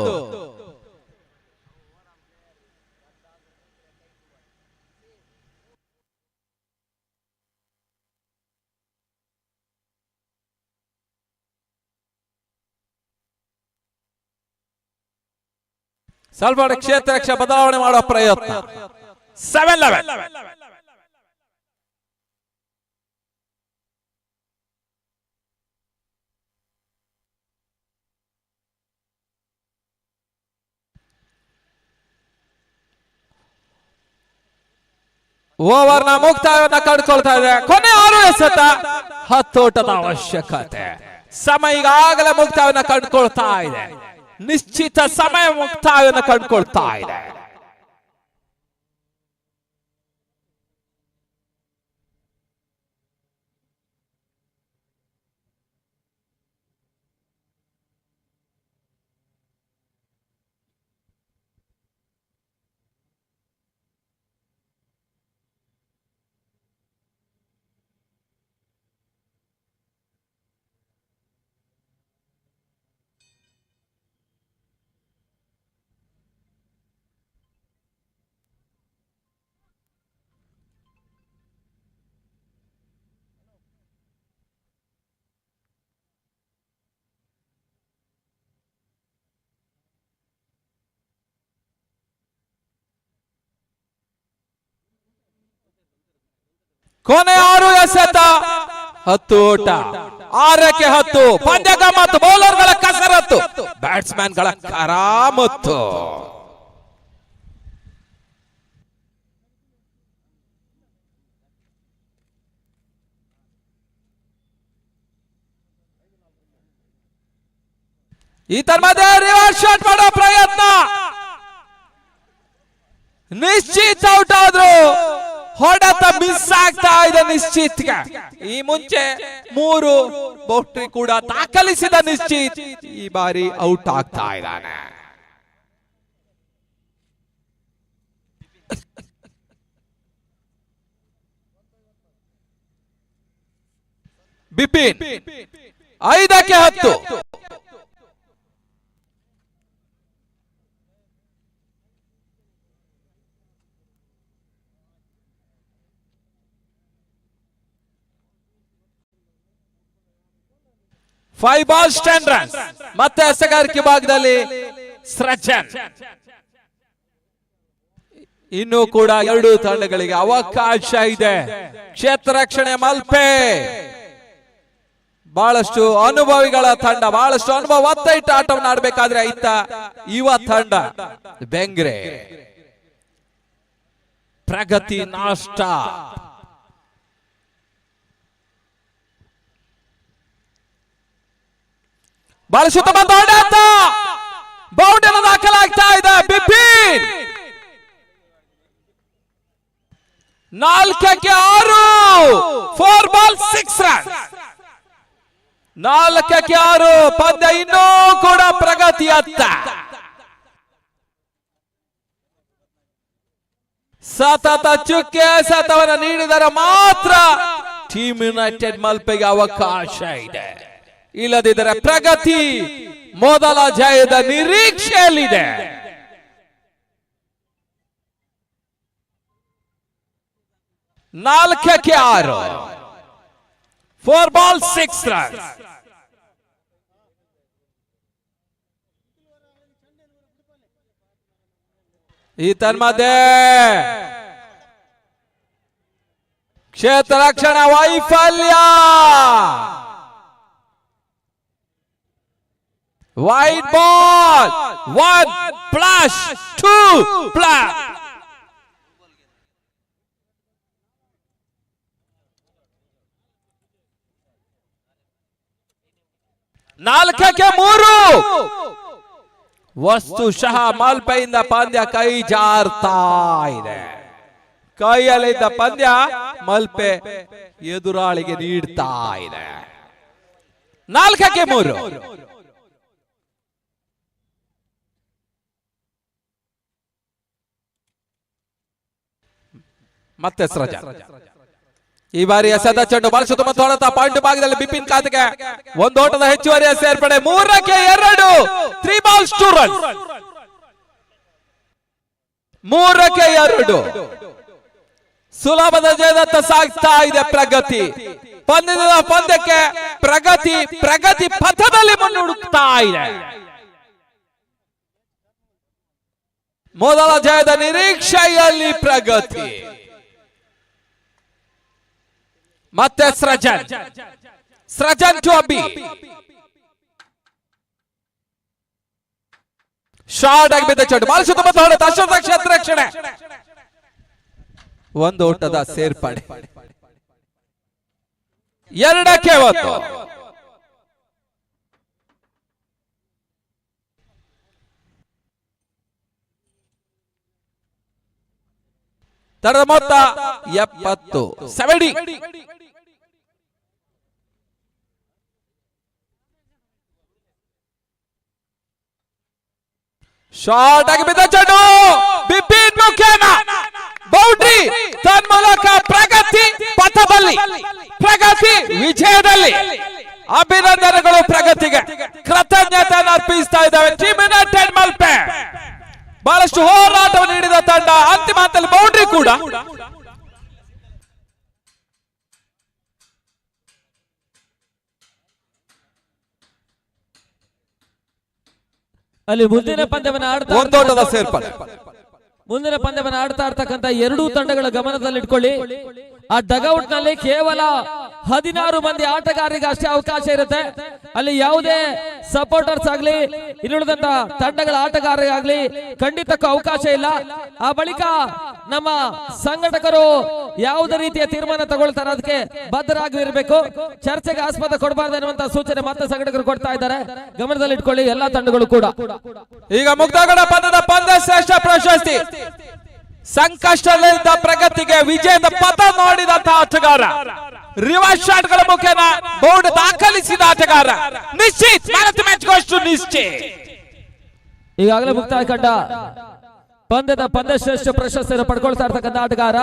ಸ್ವಲ್ಪ ಕ್ಷೇತ್ರ ಬದಲಾವಣೆ ಮಾಡುವ ಪ್ರಯತ್ನ. 7-11. ಓವರ್ನ ಮುಕ್ತಾಯವನ್ನ ಕಂಡುಕೊಳ್ತಾ ಇದೆ. ಕೊನೆ 6 ಎಸೆತ 10 ಓಟದ ಅವಶ್ಯಕತೆ. ಸಮಯ ಈಗಾಗಲೇ ಮುಕ್ತಾಯವನ್ನ ಕಂಡುಕೊಳ್ತಾ ಇದೆ. ನಿಶ್ಚಿತ ಸಮಯ ಮುಕ್ತಾಯವನ್ನ ಕಂಡುಕೊಳ್ತಾ ಇದೆ. ಕೊನೆ 6 ಎಸೆತ 10 ಓಟ. 6ಕ್ಕೆ 10. ಪಂದ್ಯ ಗಮ್ಮತ್ತು, ಬೌಲರ್ಗಳ ಕಸರತ್ತು, ಬ್ಯಾಟ್ಸ್ಮನ್ಗಳ ಕರಾಮತ್ತು. ಈತನ ಮಧ್ಯೆ ರಿವರ್ಸ್ ಶಾಟ್ ಮಾಡೋ ಪ್ರಯತ್ನ, ನಿಶ್ಚಿತ ಔಟ್ ಆದ್ರು. ಹೊಡೆತ ಮಿಸ್ ಆಗ್ತಾ ಇದೆ ನಿಶ್ಚಿತ್ಗೆ. ಈ ಮುಂಚೆ 3 ಬೌಂಡ್ರಿ ಕೂಡ ದಾಖಲಿಸಿದ ನಿಶ್ಚಿತ್ ಈ ಬಾರಿ ಔಟ್ ಆಗ್ತಾ ಇದ್ದಾನೆ. ಬಿಪಿನ್ 5ಕ್ಕೆ 10. Five balls 10 runs. ಮತ್ತೆ ಎಸೆಗಾರಿಕೆ ಭಾಗದಲ್ಲಿ ಸೃಜನ್. ಇನ್ನು ಕೂಡ 2 ತಂಡಗಳಿಗೆ ಅವಕಾಶ ಇದೆ. ಕ್ಷೇತ್ರ ರಕ್ಷಣೆ ಮಲ್ಪೆ ಬಹಳಷ್ಟು ಅನುಭವಿಗಳ ತಂಡ, ಬಹಳಷ್ಟು ಅನುಭವ ಒತ್ತೈಟ ಆಟವನ್ನು ಆಡಬೇಕಾದ್ರೆ ಇತ್ತ ಯುವ ತಂಡ ಬೆಂಗ್ರೆ ಪ್ರಗತಿ ನಾಷ್ಟ. ಬಹಳಷ್ಟು ಉತ್ತಮ ಹೊಡೆತ, ಬೌಂಡರಿ ದಾಖಲಾಗ್ತಾ ಇದೆ. ಬಿಪಿನ್ 4ಕ್ಕೆ 6. 4 ಬಾಲ್ 6 ರನ್. 4ಕ್ಕೆ 6. ಪಂದ್ಯ ಇನ್ನೂ ಕೂಡ ಪ್ರಗತಿಯತ್ತ. ಸತತ ಚುಕ್ಕೆ ಸತವನ್ನು ನೀಡಿದರೆ ಮಾತ್ರ ಟೀಮ್ ಯುನೈಟೆಡ್ ಮಲ್ಪೆಗೆ ಅವಕಾಶ ಇದೆ. ಇಲ್ಲದಿದ್ದರೆ ಪ್ರಗತಿ ಮೊದಲ ಜಯದ ನಿರೀಕ್ಷೆಯಲ್ಲಿದೆ. 4ಕ್ಕೆ 6. 4 ಬಾಲ್ 6 ರನ್. ಈ ತನ್ಮಧ್ಯೆ ಕ್ಷೇತ್ರ ರಕ್ಷಣಾ ವೈಫಲ್ಯ. White ball. 1 splash, 2 splash. ನಾಲ್ಕಕ್ಕೆ 3. ವಸ್ತುಶಃ ಮಲ್ಪೆಯಿಂದ ಪಂದ್ಯ ಕೈ ಜಾರ್ತಾ ಇದೆ. ಕೈಯಲ್ಲಿದ್ದ ಪಂದ್ಯ ಮಲ್ಪೆ ಎದುರಾಳಿಗೆ ನೀಡ್ತಾ ಇದೆ. 4ಕ್ಕೆ 3. ಮತ್ತೆ ಸೃಜನ್. ಈ ಬಾರಿ ಎಸೆದ ಚೆಂಡು ಬಹಳ ಸುತ್ತಮುತ್ತ ಹೊಡೆತ. ಪಾಯಿಂಟ್ ಭಾಗದಲ್ಲಿ ಬಿಪಿನ್ ಖಾತೆಗೆ 1 ಓಟದ ಹೆಚ್ಚುವರಿಯ ಸೇರ್ಪಡೆ. 3ಕ್ಕೆ 2. 3 ಬಾಲ್ಸ್ 2 ರನ್. 3ಕ್ಕೆ 2. ಸುಲಭದ ಜಯದತ್ತ ಸಾಗ್ತಾ ಇದೆ ಪ್ರಗತಿ. ಪಂದ್ಯಕ್ಕೆ ಪ್ರಗತಿ ಪಥದಲ್ಲಿ ಮುನ್ನುಗ್ತಾ ಇದೆ. ಮೊದಲ ಜಯದ ನಿರೀಕ್ಷೆಯಲ್ಲಿ ಪ್ರಗತಿ. ಮತ್ತೆ ಸೃಜನ್ ಟು ಅಬಿ. ಶಾರ್ಟ್ ಆಗಿ ಬಿದ್ದ ಚೆಂಡು ಬಾಲ್ ಸುತ್ತಮುತ್ತ ಹೊಡೆತ. ಅಶ್ವಥ ಕ್ಷೇತ್ರ ರಕ್ಷಣೆ. 1 ಓಟದ ಸೇರ್ಪಡೆ. 2ಕ್ಕೆ 1. ತರದ ಮೊತ್ತ 70. 70. ಶಾರ್ಟ್ ಆಗಿ ಬಿದ್ದ ಚೆಂಡು ಬಿಪಿನ್ ಮುಖೇನ ಬೌಂಡ್ರಿ. ತನ್ಮೂಲಕ ಪ್ರಗತಿ ಪಥದಲ್ಲಿ, ಪ್ರಗತಿ ವಿಜಯದಲ್ಲಿ. ಅಭಿನಂದನೆಗಳು ಪ್ರಗತಿಗೆ. ಕೃತಜ್ಞತೆಯನ್ನು ಅರ್ಪಿಸ್ತಾ ಇದ್ದಾವೆ ಟೀಮ್ ಯುನೈಟೆಡ್ ಮಲ್ಪೆ. ಬಹಳಷ್ಟು ಹೋರಾಟವನ್ನು ನೀಡಿದ ತಂಡ. ಅಂತಿಮ ಹಂತದಲ್ಲಿ ಬೌಂಡ್ರಿ ಕೂಡ. ಅಲ್ಲಿ ಮುಂದಿನ ಪಂದ್ಯವನ್ನು ಆಡ್ತಾ 1 ಓಟದ ಸೇರ್ಪಡೆ. ಮುಂದಿನ ಪಂದ್ಯವನ್ನು ಆಡ್ತಾ ಇರ್ತಕ್ಕಂಥ 2 ತಂಡಗಳ ಗಮನದಲ್ಲಿಟ್ಕೊಳ್ಳಿ. ಆ ಡಗೌಟ್ ನಲ್ಲಿ ಕೇವಲ 16 ಮಂದಿ ಆಟಗಾರರಿಗೆ ಅಷ್ಟೇ ಅವಕಾಶ ಇರುತ್ತೆ. ಅಲ್ಲಿ ಯಾವುದೇ ಸಪೋರ್ಟರ್ಸ್ ಆಗ್ಲಿ, ಇನ್ನುಳಿದಂತ ತಂಡಗಳ ಆಟಗಾರರಾಗ್ಲಿ ಖಂಡಿತಕ್ಕೂ ಅವಕಾಶ ಇಲ್ಲ. ಆ ಬಳಿಕ ನಮ್ಮ ಸಂಘಟಕರು ಯಾವುದೇ ರೀತಿಯ ತೀರ್ಮಾನ ತಗೊಳ್ತಾರೆ ಅದಕ್ಕೆ ಬದ್ಧರಾಗಿರ್ಬೇಕು. ಚರ್ಚೆಗೆ ಆಸ್ಪದ ಕೊಡಬಾರ್ದು ಎನ್ನುವಂತ ಸೂಚನೆ ಮತ್ತೆ ಸಂಘಟಕರು ಕೊಡ್ತಾ ಇದ್ದಾರೆ. ಗಮನದಲ್ಲಿಟ್ಕೊಳ್ಳಿ ಎಲ್ಲಾ ತಂಡಗಳು ಕೂಡ. ಈಗ ಮುಕ್ತಾಯಗೊಂಡ ಪಂದ್ಯದ ಪಂದ್ಯ ಶ್ರೇಷ್ಠ ಪ್ರಶಸ್ತಿ ಸಂಕಷ್ಟದಲ್ಲಿದ್ದ ಪ್ರಗತಿಗೆ ವಿಜಯದ ಪಥ ನೋಡಿದಂತಹ ಆಟಗಾರ, ರಿವರ್ಸ್ ಶಾಟ್ ಗಳ ಮುಖೇನ ಬೋರ್ಡ್ ದಾಖಲಿಸಿದ ಆಟಗಾರ, ನಿಶ್ಚಿತ್ ಮ್ಯಾಚ್ ಗೋಷ್ಟು ನಿಶ್ಚಿತ್. ಈಗಾಗಲೇ ಮುಕ್ತಾಯ ಕಂಡ ಪಂದ್ಯದ ಪಂದ್ಯಶ್ರೇಷ್ಠ ಪ್ರಶಸ್ತಿಯನ್ನು ಪಡ್ಕೊಳ್ತಾ ಇರ್ತಕ್ಕಂಥ ಆಟಗಾರ